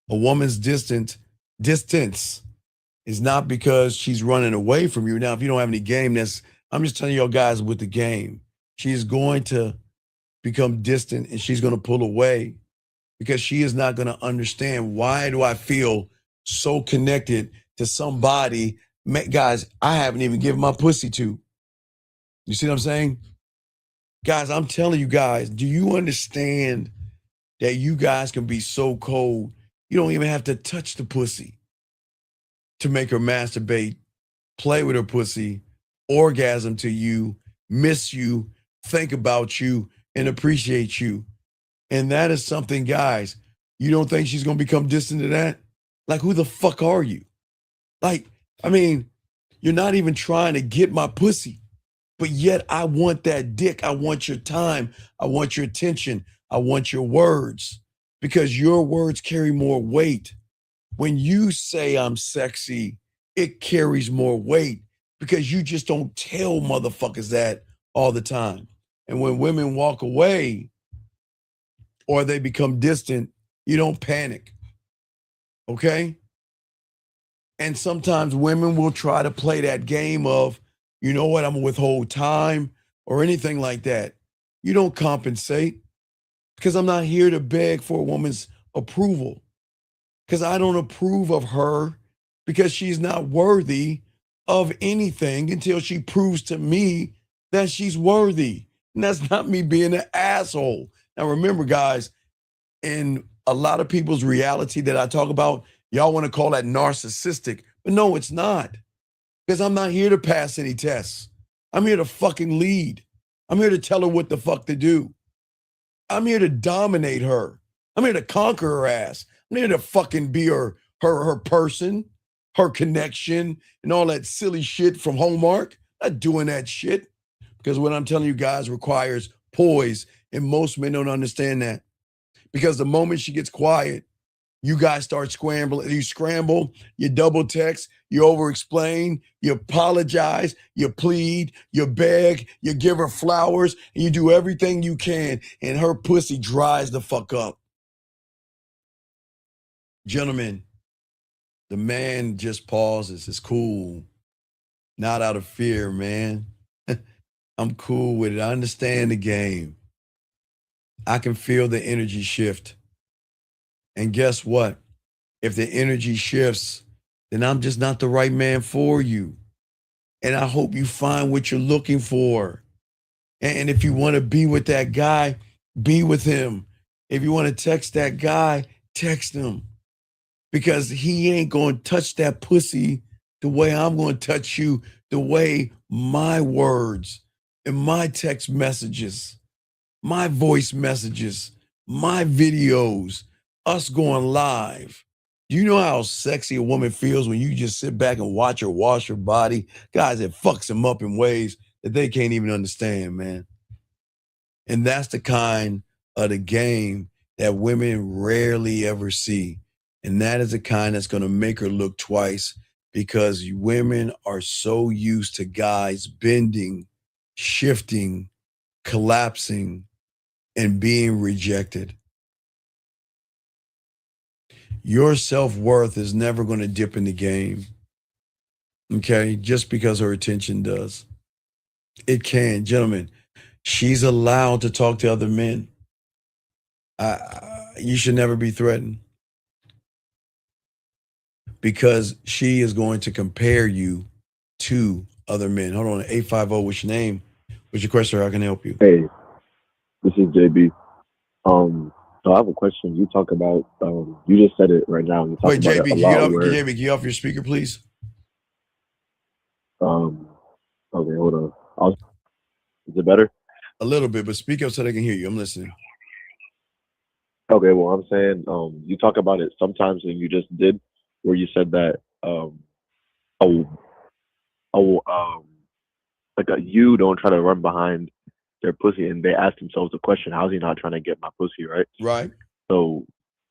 A woman's distance is not because she's running away from you. Now, if you don't have any game, I'm just telling y'all guys with the game. She's going to become distant and she's going to pull away because she is not going to understand, why do I feel so connected to somebody, guys, I haven't even given my pussy to. You see what I'm saying? Guys, I'm telling you guys, do you understand that you guys can be so cold, you don't even have to touch the pussy to make her masturbate, play with her pussy, orgasm to you, miss you, think about you, and appreciate you. And that is something, guys, you don't think she's going to become distant to that? Like, who the fuck are you? Like, I mean, you're not even trying to get my pussy, but yet I want that dick. I want your time. I want your attention. I want your words, because your words carry more weight. When you say I'm sexy, it carries more weight because you just don't tell motherfuckers that all the time. And when women walk away or they become distant, you don't panic. Okay? And sometimes women will try to play that game of, you know what, I'm gonna withhold time or anything like that. You don't compensate, because I'm not here to beg for a woman's approval, because I don't approve of her, because she's not worthy of anything until she proves to me that she's worthy. And that's not me being an asshole. Now remember, guys, in a lot of people's reality that I talk about, y'all want to call that narcissistic, but no, it's not. Because I'm not here to pass any tests. I'm here to fucking lead. I'm here to tell her what the fuck to do. I'm here to dominate her. I'm here to conquer her ass. I'm here to fucking be her person, her connection, and all that silly shit from Hallmark. Not doing that shit. Because what I'm telling you guys requires poise, and most men don't understand that. Because the moment she gets quiet, you guys start scrambling. You scramble, you double text, you over-explain, you apologize, you plead, you beg, you give her flowers, and you do everything you can, and her pussy dries the fuck up. Gentlemen, the man just pauses. It's cool. Not out of fear, man. I'm cool with it. I understand the game. I can feel the energy shift. And guess what? If the energy shifts, then I'm just not the right man for you. And I hope you find what you're looking for. And if you want to be with that guy, be with him. If you want to text that guy, text him. Because he ain't going to touch that pussy the way I'm going to touch you, the way my words and my text messages, my voice messages, my videos, us going live. Do you know how sexy a woman feels when you just sit back and watch her wash her body? Guys, it fucks them up in ways that they can't even understand, man. And that's the kind of the game that women rarely ever see. And that is the kind that's going to make her look twice, because women are so used to guys bending, shifting, collapsing, and being rejected. Your self-worth is never going to dip in the game, okay, just because her attention does. It can. Gentlemen, she's allowed to talk to other men. You should never be threatened, because she is going to compare you to other men. Hold on, 850, what's your name? What's your question? How can I help you? Hey, this is JB. So I have a question. You talk about, you just said it right now. You talk Wait, about JB, it a can lot. JB, can you get off your speaker, please? Okay, hold on. Is it better? A little bit, but speak up so they can hear you. I'm listening. Okay, well, I'm saying, you talk about it sometimes, and you just did, where you said that, you don't try to run behind their pussy, and they ask themselves the question, how's he not trying to get my pussy, right? Right. So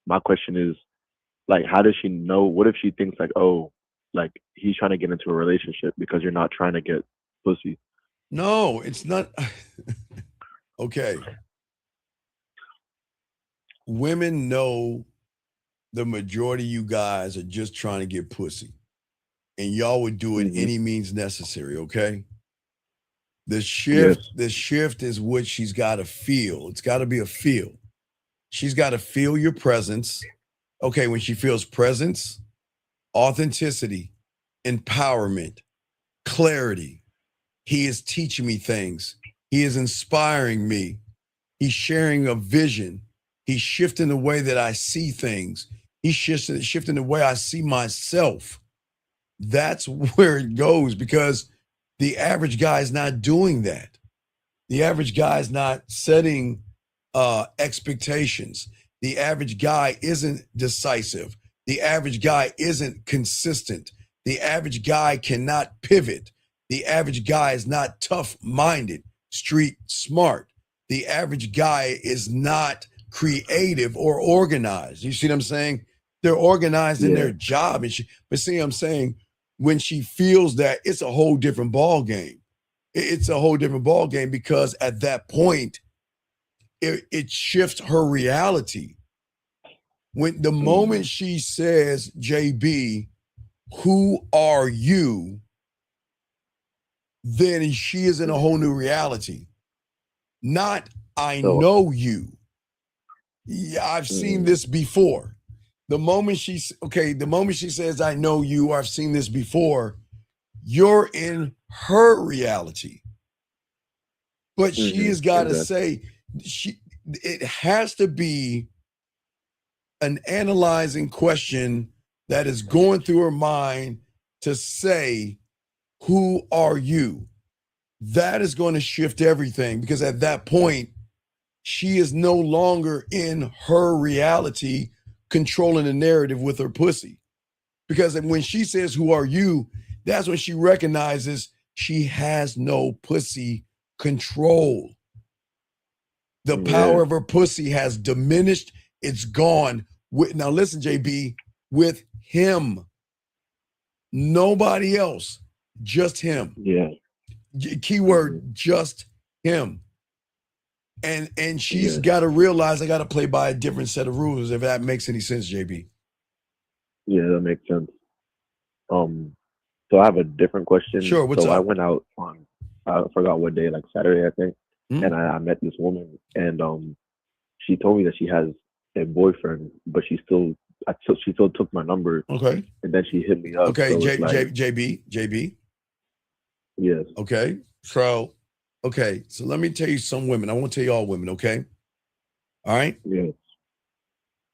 my question is, like, how does she know? What if she thinks like, oh, like he's trying to get into a relationship because you're not trying to get pussy? No, it's not. Okay. Women know the majority of you guys are just trying to get pussy, and y'all would do it any means necessary, okay? The shift is what she's got to feel. It's got to be a feel. She's got to feel your presence. Okay, when she feels presence, authenticity, empowerment, clarity. He is teaching me things. He is inspiring me. He's sharing a vision. He's shifting the way that I see things. He's shifting the way I see myself. That's where it goes, because the average guy is not doing that. The average guy is not setting expectations. The average guy isn't decisive. The average guy isn't consistent. The average guy cannot pivot. The average guy is not tough-minded, street smart. The average guy is not creative or organized. You see what I'm saying? They're organized in their job. But see what I'm saying? When she feels that, it's a whole different ball game. It's a whole different ball game, because at that point, it shifts her reality. When the moment she says, JB, who are you? Then she is in a whole new reality. Not, I know you. Yeah, I've seen this before. The moment she says, I know you, or I've seen this before, you're in her reality. But she has got to say, it has to be an analyzing question that is going through her mind to say, who are you? That is going to shift everything, because at that point, she is no longer in her reality controlling the narrative with her pussy. Because when she says, who are you? That's when she recognizes she has no pussy control. The power of her pussy has diminished. It's gone. Now listen, JB, with him. Nobody else. Just him. Yeah. Keyword, just him. And she's got to realize I got to play by a different set of rules, if that makes any sense, JB. Yeah, that makes sense. So I have a different question. Sure, what's so up? I went out on, I forgot what day, like Saturday, I think. And I met this woman, and she told me that she has a boyfriend, but she still took my number. Okay. And then she hit me up. Okay, so it's like, JB. Yes. Okay. So let me tell you some women. I won't tell you all women, okay? All right? Yes.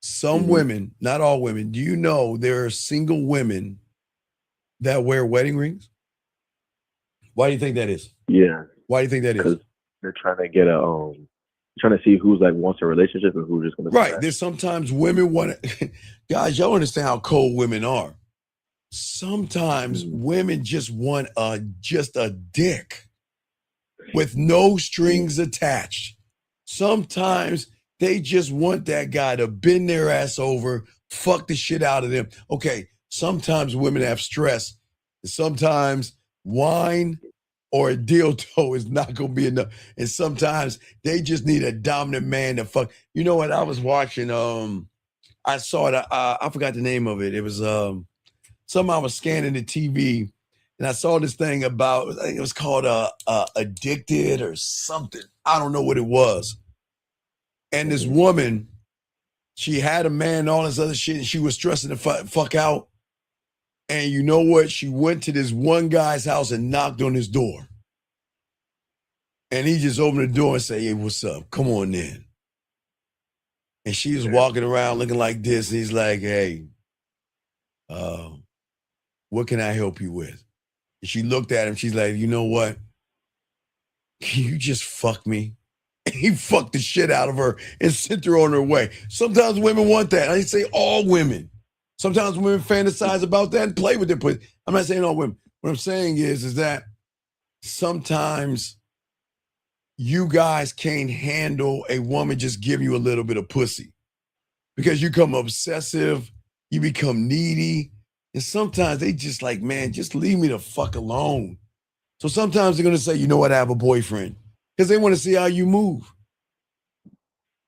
Some women, not all women, do you know there are single women that wear wedding rings? Why do you think that is? Yeah. Why do you think that is? Because they're trying to get trying to see who's like wants a relationship and who's just gonna Right. There's sometimes women want to guys, y'all understand how cold women are. Sometimes women just want just a dick with no strings attached. Sometimes they just want that guy to bend their ass over, fuck the shit out of them. Okay, sometimes women have stress. Sometimes wine or a dildo is not going to be enough. And sometimes they just need a dominant man to fuck. You know what? I was watching, I saw it, I forgot the name of it. It was something I was scanning the TV, and I saw this thing about, I think it was called Addicted or something. I don't know what it was. And this woman, she had a man and all this other shit, and she was stressing the fuck out. And you know what? She went to this one guy's house and knocked on his door. And he just opened the door and said, hey, what's up? Come on in. And she was walking around looking like this. And he's like, hey, what can I help you with? And she looked at him. She's like, you know what? Can you just fuck me? And he fucked the shit out of her and sent her on her way. Sometimes women want that. I didn't say all women. Sometimes women fantasize about that and play with it. But I'm not saying all women. What I'm saying is that sometimes you guys can't handle a woman just giving you a little bit of pussy because you become obsessive, you become needy, and sometimes they just like, man, just leave me the fuck alone. So sometimes they're going to say, you know what, I have a boyfriend, because they want to see how you move.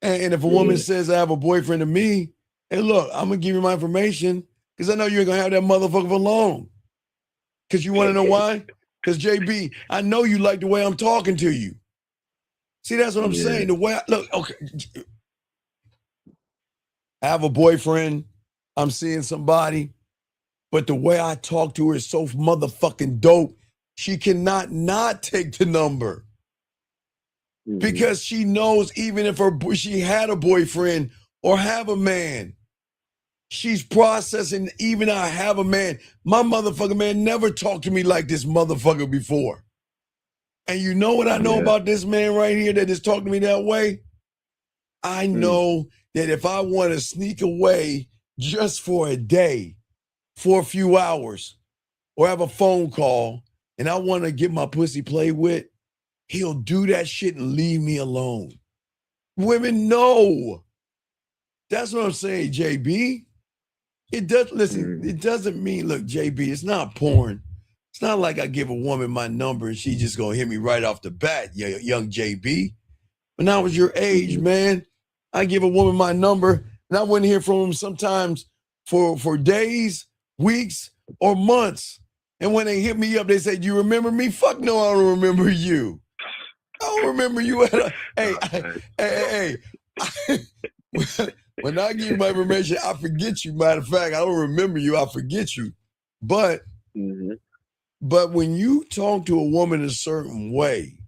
And if a woman says, I have a boyfriend to me, hey, look, I'm going to give you my information because I know you ain't going to have that motherfucker for long. Because you want to know why? Because, JB, I know you like the way I'm talking to you. See, that's what I'm saying. The way look, okay. I have a boyfriend. I'm seeing somebody. But the way I talk to her is so motherfucking dope. She cannot not take the number. Because she knows even if she had a boyfriend or have a man, she's processing, even I have a man. My motherfucking man never talked to me like this motherfucker before. And you know what I know about this man right here that is talking to me that way? I know that if I want to sneak away just for a day, for a few hours, or have a phone call, and I want to get my pussy played with, he'll do that shit and leave me alone. Women know. That's what I'm saying, JB. It does, listen, it doesn't mean, look, JB, it's not porn. It's not like I give a woman my number and she just gonna hit me right off the bat, young JB. When I was your age, man, I give a woman my number and I wouldn't hear from them sometimes for days, weeks, or months. And when they hit me up, they say, do you remember me? Fuck no, I don't remember you. I don't remember you at a, hey. When I give you my information, I forget you. Matter of fact, I don't remember you, I forget you. But when you talk to a woman a certain way,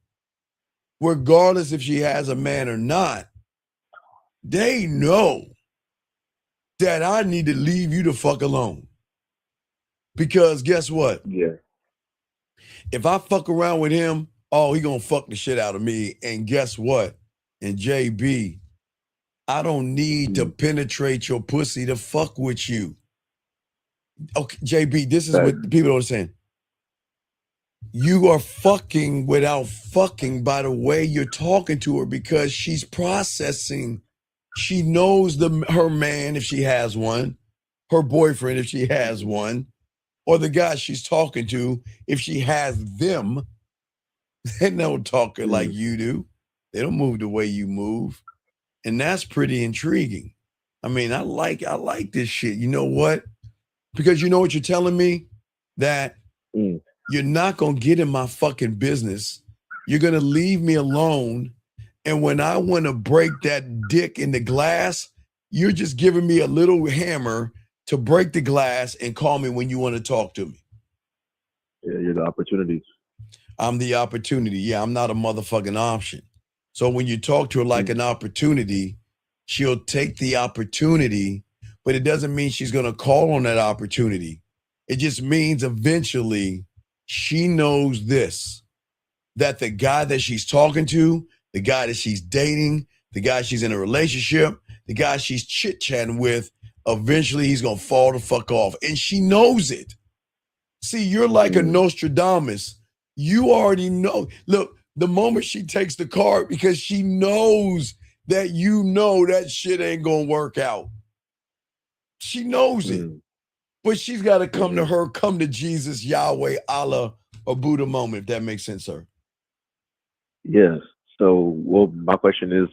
regardless if she has a man or not, they know that I need to leave you the fuck alone. Because guess what? If I fuck around with him, oh, he gonna fuck the shit out of me. And guess what? And JB, I don't need to penetrate your pussy to fuck with you. Okay, JB, this is what people don't understand. You are fucking without fucking by the way you're talking to her because she's processing. She knows her man, if she has one, her boyfriend, if she has one, or the guy she's talking to, if she has them. They don't talk like you do. They don't move the way you move. And that's pretty intriguing. I mean, I like this shit. You know what? Because you know what you're telling me? That you're not going to get in my fucking business. You're going to leave me alone. And when I want to break that dick in the glass, you're just giving me a little hammer to break the glass and call me when you want to talk to me. Yeah, you're the opportunities. I'm the opportunity. Yeah, I'm not a motherfucking option. So when you talk to her like an opportunity, she'll take the opportunity, but it doesn't mean she's going to call on that opportunity. It just means eventually she knows this, that the guy that she's talking to, the guy that she's dating, the guy she's in a relationship, the guy she's chit-chatting with, eventually he's going to fall the fuck off. And she knows it. See, you're like a Nostradamus. You already know. Look, the moment she takes the card, because she knows that you know that shit ain't going to work out. She knows it. But she's got to come to her, come to Jesus, Yahweh, Allah, or Buddha moment, if that makes sense, sir. Yes. So, well, my question is,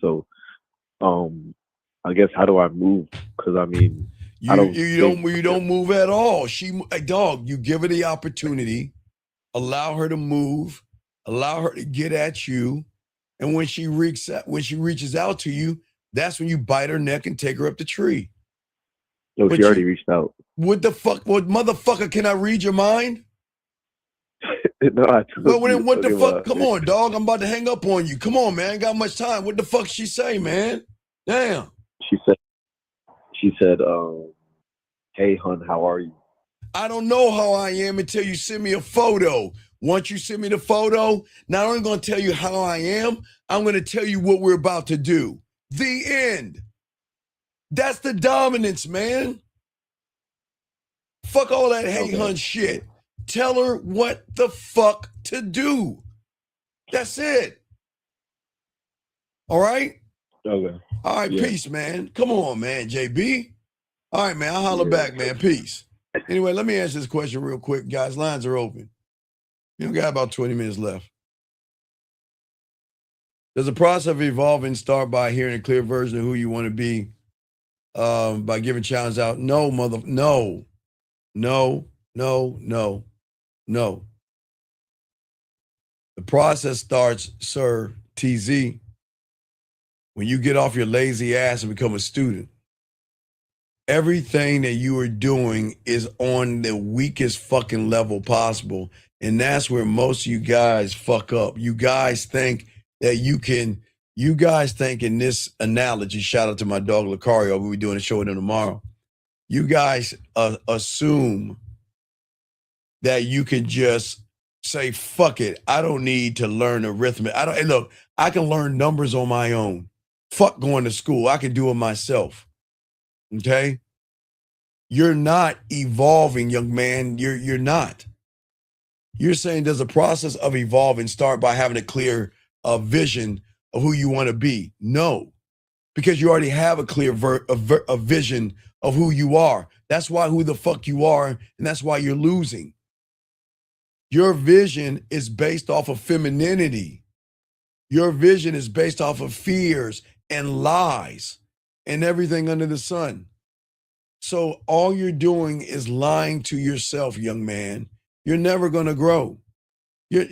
I guess, how do I move? Because I mean, you don't move at all. Dog, you give her the opportunity, allow her to move, allow her to get at you, and when she reaches out to you, that's when you bite her neck and take her up the tree. No, she already reached out. What the fuck? What motherfucker? Can I read your mind? No, I Well, then what the fuck? Come on, dog. I'm about to hang up on you. Come on, man. Ain't got much time. What the fuck she say, man? Damn. She said, hey, hun, how are you? I don't know how I am until you send me a photo. Once you send me the photo, not only going to tell you how I am, I'm going to tell you what we're about to do. The end. That's the dominance, man. Fuck all that hey, hun shit. Tell her what the fuck to do. That's it. All right? Okay. All right, peace, man. Come on, man, JB. All right, man. I'll holler back, man. Peace. Anyway, let me answer this question real quick, guys. Lines are open. You got about 20 minutes left. Does the process of evolving start by hearing a clear version of who you want to be by giving challenges out? No. The process starts, sir, TZ, when you get off your lazy ass and become a student. Everything that you are doing is on the weakest fucking level possible. And that's where most of you guys fuck up. You guys think that you guys think in this analogy, shout out to my dog Lucario, we'll be doing a show with him tomorrow. You guys assume that you can just say, fuck it, I don't need to learn arithmetic. Look, I can learn numbers on my own. Fuck going to school. I can do it myself. Okay? You're not evolving, young man. You're not. You're saying does the process of evolving start by having a clear vision of who you want to be? No, because you already have a clear vision of who you are. That's why who the fuck you are, and that's why you're losing. Your vision is based off of femininity. Your vision is based off of fears and lies and everything under the sun. So all you're doing is lying to yourself, young man. You're never going to grow. You're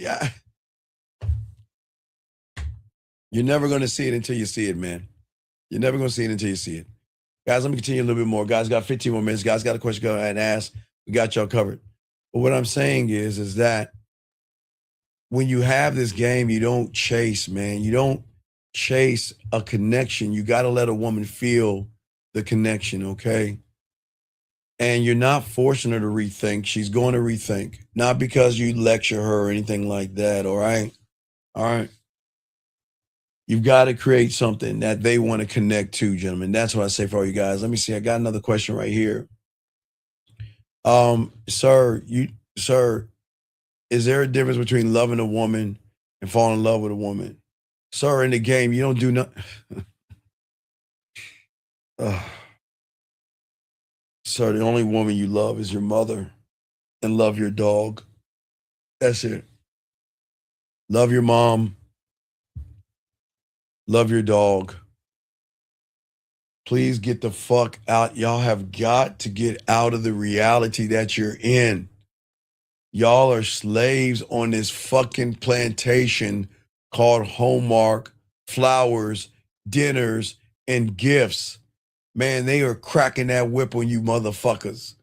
never going to see it until you see it, man. You're never going to see it until you see it. Guys, let me continue a little bit more. Guys, got 15 more minutes. Guys, got a question, go ahead and ask. We got y'all covered. But what I'm saying is that when you have this game, you don't chase, man. You don't chase a connection. You got to let a woman feel the connection, okay? And you're not forcing her to rethink. She's going to rethink. Not because you lecture her or anything like that, all right? All right. You've got to create something that they want to connect to, gentlemen. That's what I say for all you guys. Let me see. I got another question right here. Sir, is there a difference between loving a woman and falling in love with a woman? Sir, in the game, you don't do nothing. Sir, the only woman you love is your mother, and love your dog. That's it. Love your mom. Love your dog. Please get the fuck out. Y'all have got to get out of the reality that you're in. Y'all are slaves on this fucking plantation called Hallmark, flowers, dinners, and gifts. Man, they are cracking that whip on you motherfuckers.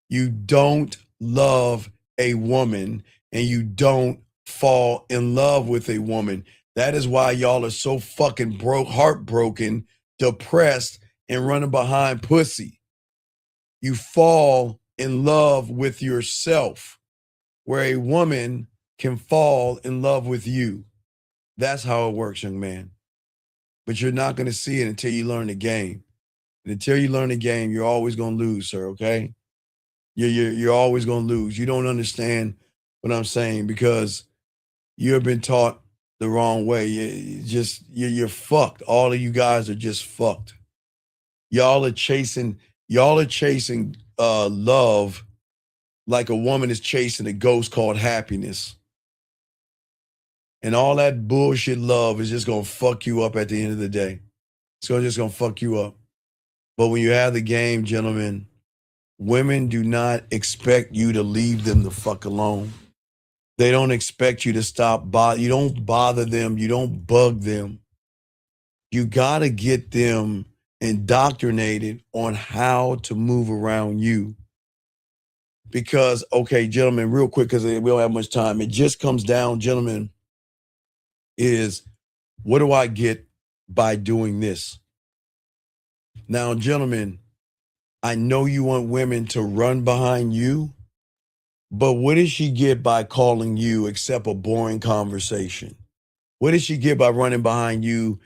You don't love a woman and you don't fall in love with a woman. That is why y'all are so fucking heartbroken, depressed, and running behind pussy. You fall in love with yourself, where a woman can fall in love with you. That's how it works, young man. But you're not going to see it until you learn the game. And until you learn the game, you're always going to lose, sir, okay? You're always going to lose. You don't understand what I'm saying because you have been taught the wrong way. You're fucked. All of you guys are just fucked. Y'all are chasing love like a woman is chasing a ghost called happiness. And all that bullshit love is just going to fuck you up at the end of the day. It's just going to fuck you up. But when you have the game, gentlemen, women do not expect you to leave them the fuck alone. They don't expect you to stop. You don't bother them. You don't bug them. You got to get them indoctrinated on how to move around you. Because, okay, gentlemen, real quick, because we don't have much time. It just comes down, gentlemen, is what do I get by doing this? Now, gentlemen, I know you want women to run behind you, but what does she get by calling you except a boring conversation? What does she get by running behind you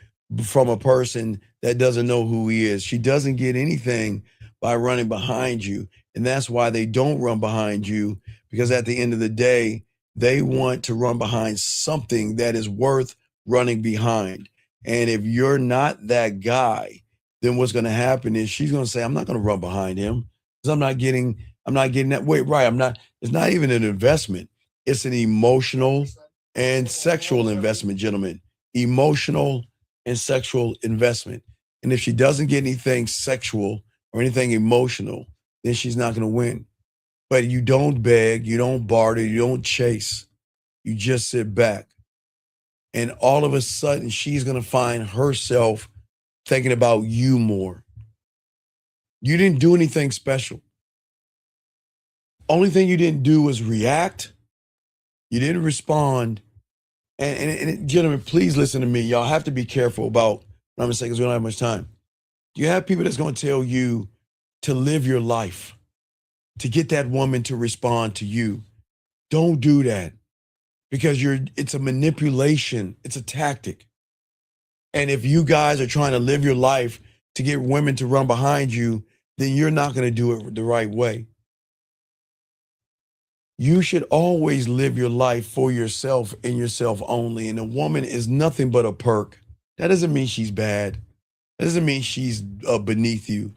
from a person that doesn't know who he is? She doesn't get anything by running behind you. And that's why they don't run behind you, because at the end of the day, they want to run behind something that is worth running behind. And if you're not that guy, then what's going to happen is she's going to say, I'm not going to run behind him because I'm not getting that. Wait, right. It's not even an investment. It's an emotional and sexual investment, gentlemen. Emotional and sexual investment. And if she doesn't get anything sexual or anything emotional, then she's not going to win. But you don't beg, you don't barter, you don't chase. You just sit back. And all of a sudden, she's going to find herself thinking about you more. You didn't do anything special. Only thing you didn't do was react. You didn't respond. And gentlemen, please listen to me. Y'all have to be careful about what I'm going to say because we don't have much time. You have people that's going to tell you to live your life, to get that woman to respond to you. Don't do that because it's a manipulation. It's a tactic. And if you guys are trying to live your life to get women to run behind you, then you're not going to do it the right way. You should always live your life for yourself and yourself only. And a woman is nothing but a perk. That doesn't mean she's bad. That doesn't mean she's beneath you.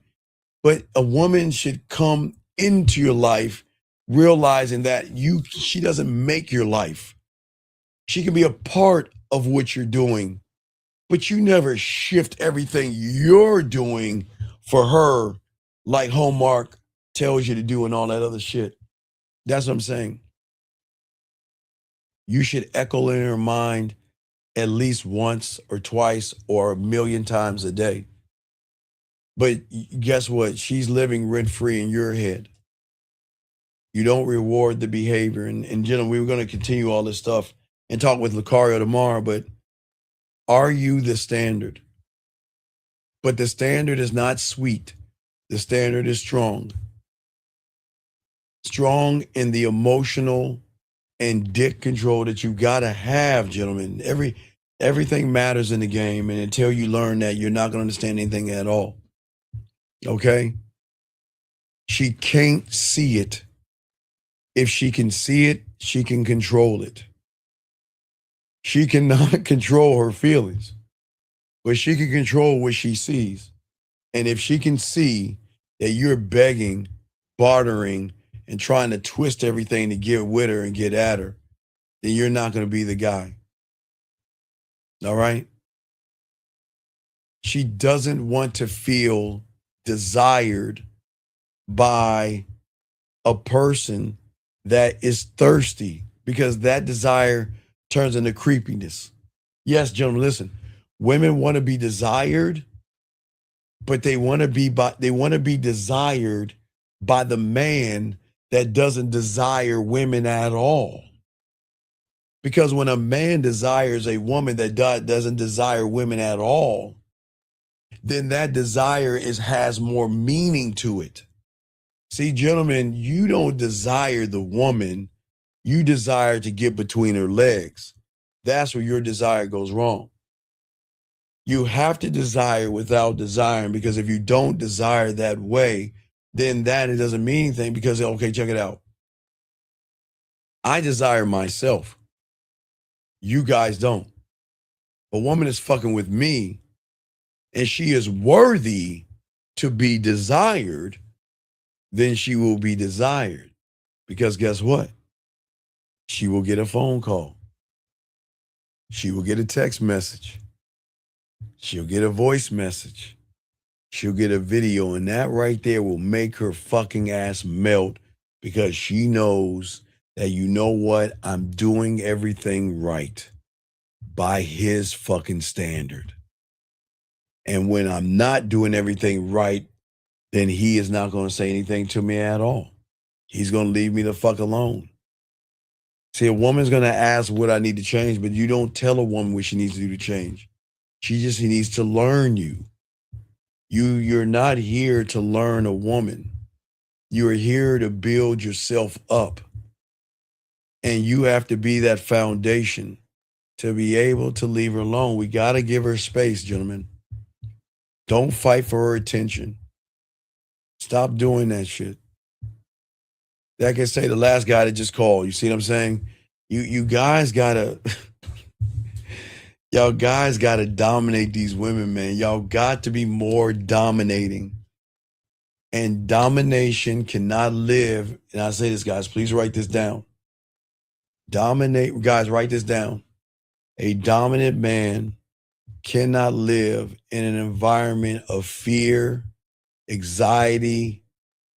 But a woman should come into your life realizing that she doesn't make your life. She can be a part of what you're doing, but you never shift everything you're doing for her like Hallmark tells you to do and all that other shit. That's what I'm saying. You should echo in her mind at least once or twice or 1,000,000 times a day. But guess what? She's living rent-free in your head. You don't reward the behavior. And gentlemen, we were going to continue all this stuff and talk with Lucario tomorrow, but are you the standard? But the standard is not sweet. The standard is strong. strong in the emotional and dick control that you gotta have, gentlemen. Everything matters in the game, and until you learn that, you're not gonna understand anything at all. Okay? She can't see it. If she can see it, she can control it. She cannot control her feelings, but she can control what she sees. And if she can see that you're begging, bartering, and trying to twist everything to get with her and get at her, then you're not going to be the guy. All right? She doesn't want to feel desired by a person that is thirsty, because that desire turns into creepiness. Yes, gentlemen, listen. Women want to be desired, but they want to be desired by the man that doesn't desire women at all. Because when a man desires a woman that doesn't desire women at all, then that desire has more meaning to it. See, gentlemen, you don't desire the woman, you desire to get between her legs. That's where your desire goes wrong. You have to desire without desiring, because if you don't desire that way, then that it doesn't mean anything, because, okay, check it out. I desire myself. You guys don't. A woman is fucking with me, and she is worthy to be desired, then she will be desired. Because guess what? She will get a phone call. She will get a text message. She'll get a voice message. She'll get a video, and that right there will make her fucking ass melt, because she knows that, you know what, I'm doing everything right by his fucking standard. And when I'm not doing everything right, then he is not going to say anything to me at all. He's going to leave me the fuck alone. See, a woman's going to ask what I need to change, but you don't tell a woman what she needs to do to change. She just needs to learn you. You're not here to learn a woman. You're here to build yourself up. And you have to be that foundation to be able to leave her alone. We got to give her space, gentlemen. Don't fight for her attention. Stop doing that shit. Like I say, the last guy that just called, you see what I'm saying? You guys gotta, y'all guys gotta dominate these women, man. Y'all got to be more dominating. And domination cannot live, and I say this, guys, please write this down. Guys, write this down. A dominant man cannot live in an environment of fear, anxiety,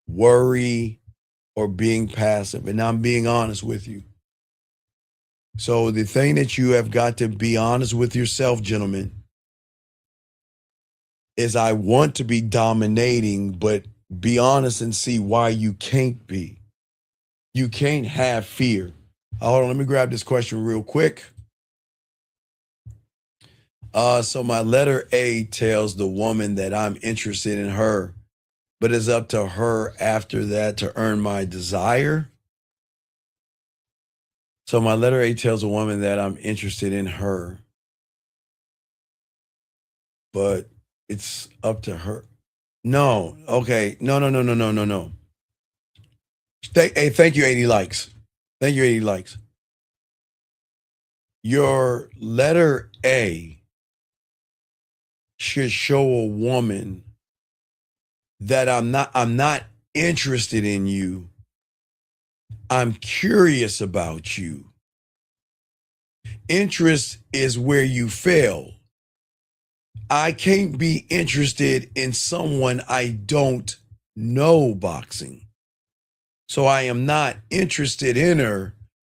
worry, or being passive. And I'm being honest with you. So the thing that you have got to be honest with yourself, gentlemen, is I want to be dominating, but be honest and see why you can't be. You can't have fear. Hold on, let me grab this question real quick. So my letter A tells the woman that I'm interested in her, but it's up to her after that to earn my desire. So my letter A tells a woman that I'm interested in her, but it's up to her. No, okay. No. Hey, thank you, 80 likes. Thank you, 80 likes. Your letter A should show a woman that I'm not interested in you. I'm curious about you. Interest is where you fail. I can't be interested in someone I don't know boxing. So I am not interested in her.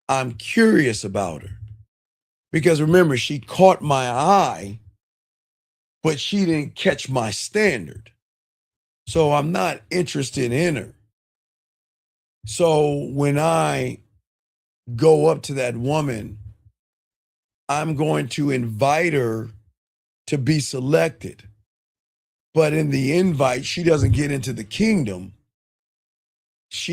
I'm curious about her. Because remember, she caught my eye, but she didn't catch my standard. So I'm not interested in her. So when I go up to that woman, I'm going to invite her to be selected. But in the invite, she doesn't get into the kingdom.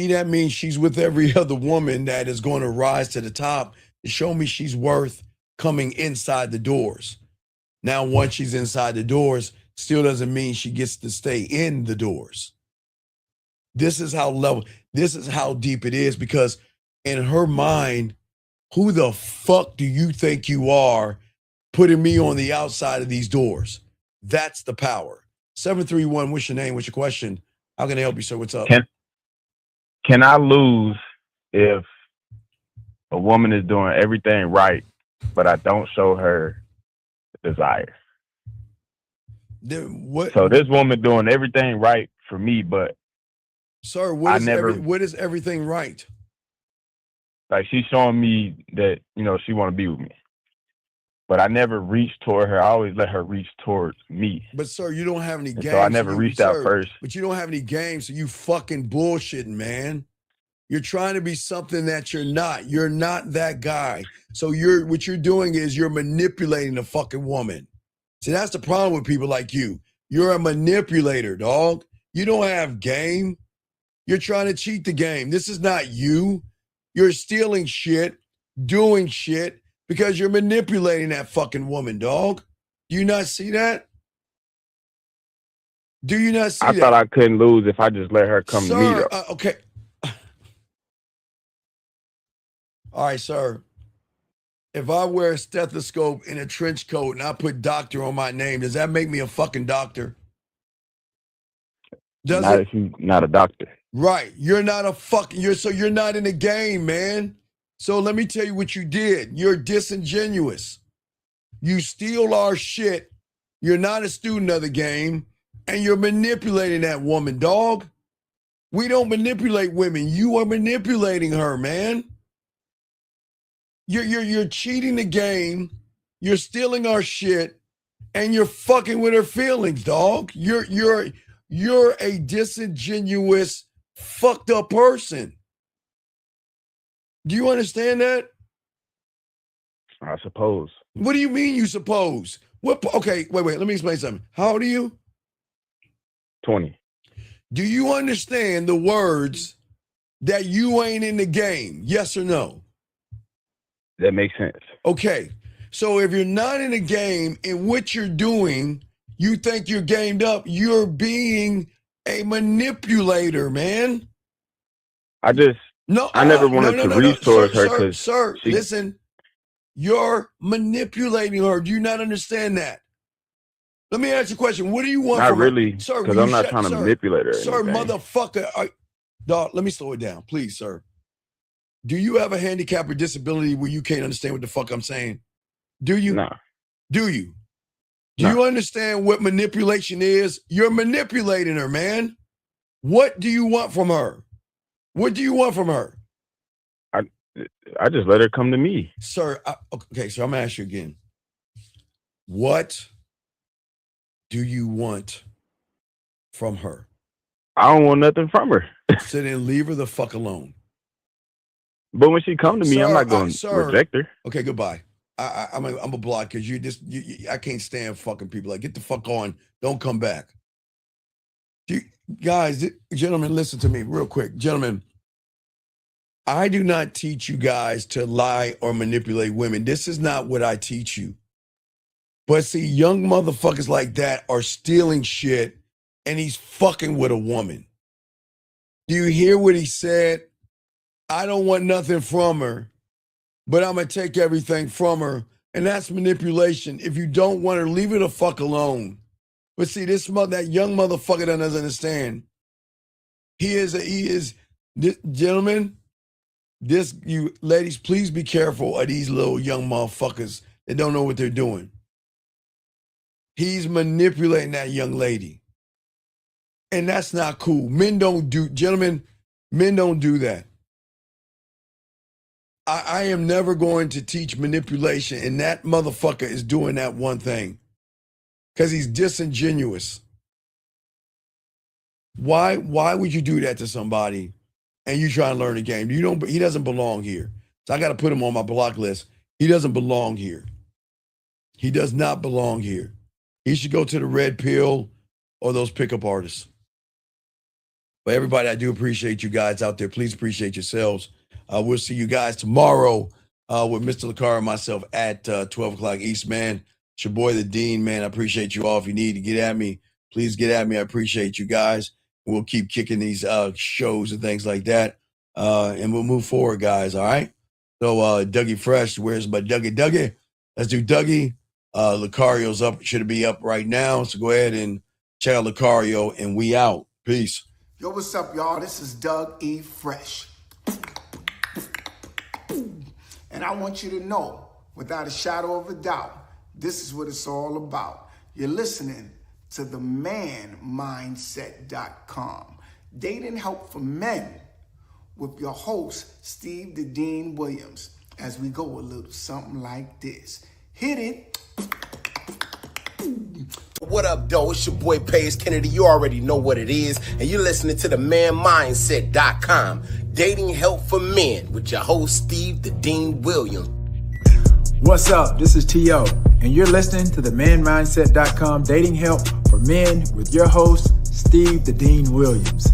that means she's with every other woman that is going to rise to the top to show me she's worth coming inside the doors. Now, once she's inside the doors, still doesn't mean she gets to stay in the doors. This is how deep it is, because in her mind, who the fuck do you think you are putting me on the outside of these doors? That's the power. 731, what's your name? What's your question? How can I help you, sir? What's up? Can I lose if a woman is doing everything right, but I don't show her desire? So this woman doing everything right for me, but sir, what is everything right? Like, she's showing me that, she want to be with me, but I never reach toward her. I always let her reach towards me. But sir, you don't have any games. So I never reached out first. But you don't have any games, so you fucking bullshitting, man. You're trying to be something that you're not. You're not that guy. So what you're doing is you're manipulating a fucking woman. See, that's the problem with people like you. You're a manipulator, dog. You don't have game. You're trying to cheat the game. This is not you. You're stealing shit, doing shit, because you're manipulating that fucking woman, dog. Do you not see that? Do you not see that? I thought I couldn't lose if I just let her come to me, though. Okay. All right, sir. If I wear a stethoscope in a trench coat and I put doctor on my name, does that make me a fucking doctor? Not if you're not a doctor. Right. You're not a fucking, you're not in the game, man. So let me tell you what you did. You're disingenuous. You steal our shit. You're not a student of the game, and you're manipulating that woman, dog. We don't manipulate women. You are manipulating her, man. You're cheating the game. You're stealing our shit, and you're fucking with her feelings, dog. You're a disingenuous, fucked up person. Do you understand that? I suppose. What do you mean you suppose? Okay, wait, let me explain something. How old are you? 20. Do you understand the words that you ain't in the game? Yes or no? That makes sense. Okay, so if you're not in the game in what you're doing, you think you're gamed up, you're being a manipulator, man. I never wanted to reach towards her because Sir, listen, you're manipulating her. Do you not understand that? Let me ask you a question. What do you want not from really, her? Sir, because I'm not trying to manipulate her. Sir, motherfucker. Dog, let me slow it down, please, sir. Do you have a handicap or disability where you can't understand what the fuck I'm saying? Do you? No. Do you? Do you understand what manipulation is? You're manipulating her, man. What do you want from her? What do you want from her? I just let her come to me. Sir, okay, so I'm going to ask you again. What do you want from her? I don't want nothing from her. So then leave her the fuck alone. But when she come to me, I'm not going to reject her. Okay, goodbye. I'm a block because I can't stand fucking people. Like, get the fuck on. Don't come back. Gentlemen, listen to me real quick. Gentlemen, I do not teach you guys to lie or manipulate women. This is not what I teach you. But see, young motherfuckers like that are stealing shit, and he's fucking with a woman. Do you hear what he said? I don't want nothing from her, but I'm going to take everything from her. And that's manipulation. If you don't want her, leave her the fuck alone. But see, that young motherfucker that doesn't understand. Gentlemen, you ladies, please be careful of these little young motherfuckers that don't know what they're doing. He's manipulating that young lady. And that's not cool. Men don't do that. I am never going to teach manipulation, and that motherfucker is doing that one thing because he's disingenuous. Why would you do that to somebody and you try and learn the game? He doesn't belong here. So I got to put him on my block list. He doesn't belong here. He does not belong here. He should go to the Red Pill or those pickup artists. But everybody, I do appreciate you guys out there. Please appreciate yourselves. We'll see you guys tomorrow with Mr. LaCar and myself at 12 o'clock East, man. It's your boy, the Dean, man. I appreciate you all. If you need to get at me, please get at me. I appreciate you guys. We'll keep kicking these shows and things like that. And we'll move forward, guys, all right? So Dougie Fresh, where's my Dougie? Let's do Dougie. Lucario's up, should be up right now. So go ahead and check out Lucario, and we out. Peace. Yo, what's up, y'all? This is Doug E. Fresh. And I want you to know, without a shadow of a doubt, this is what it's all about. You're listening to themanmindset.com. Dating help for men with your host, Steve the Dean Williams, as we go a little something like this. Hit it. What up, though? It's your boy, Paige Kennedy. You already know what it is. And you're listening to themanmindset.com. Dating help for men with your host, Steve the Dean Williams. What's up? This is T.O. And you're listening to themanmindset.com. Dating help for men with your host, Steve the Dean Williams.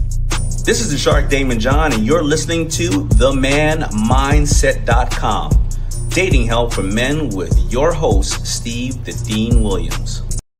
This is the Shark Damon John, and you're listening to themanmindset.com. Dating help for men with your host, Steve the Dean Williams.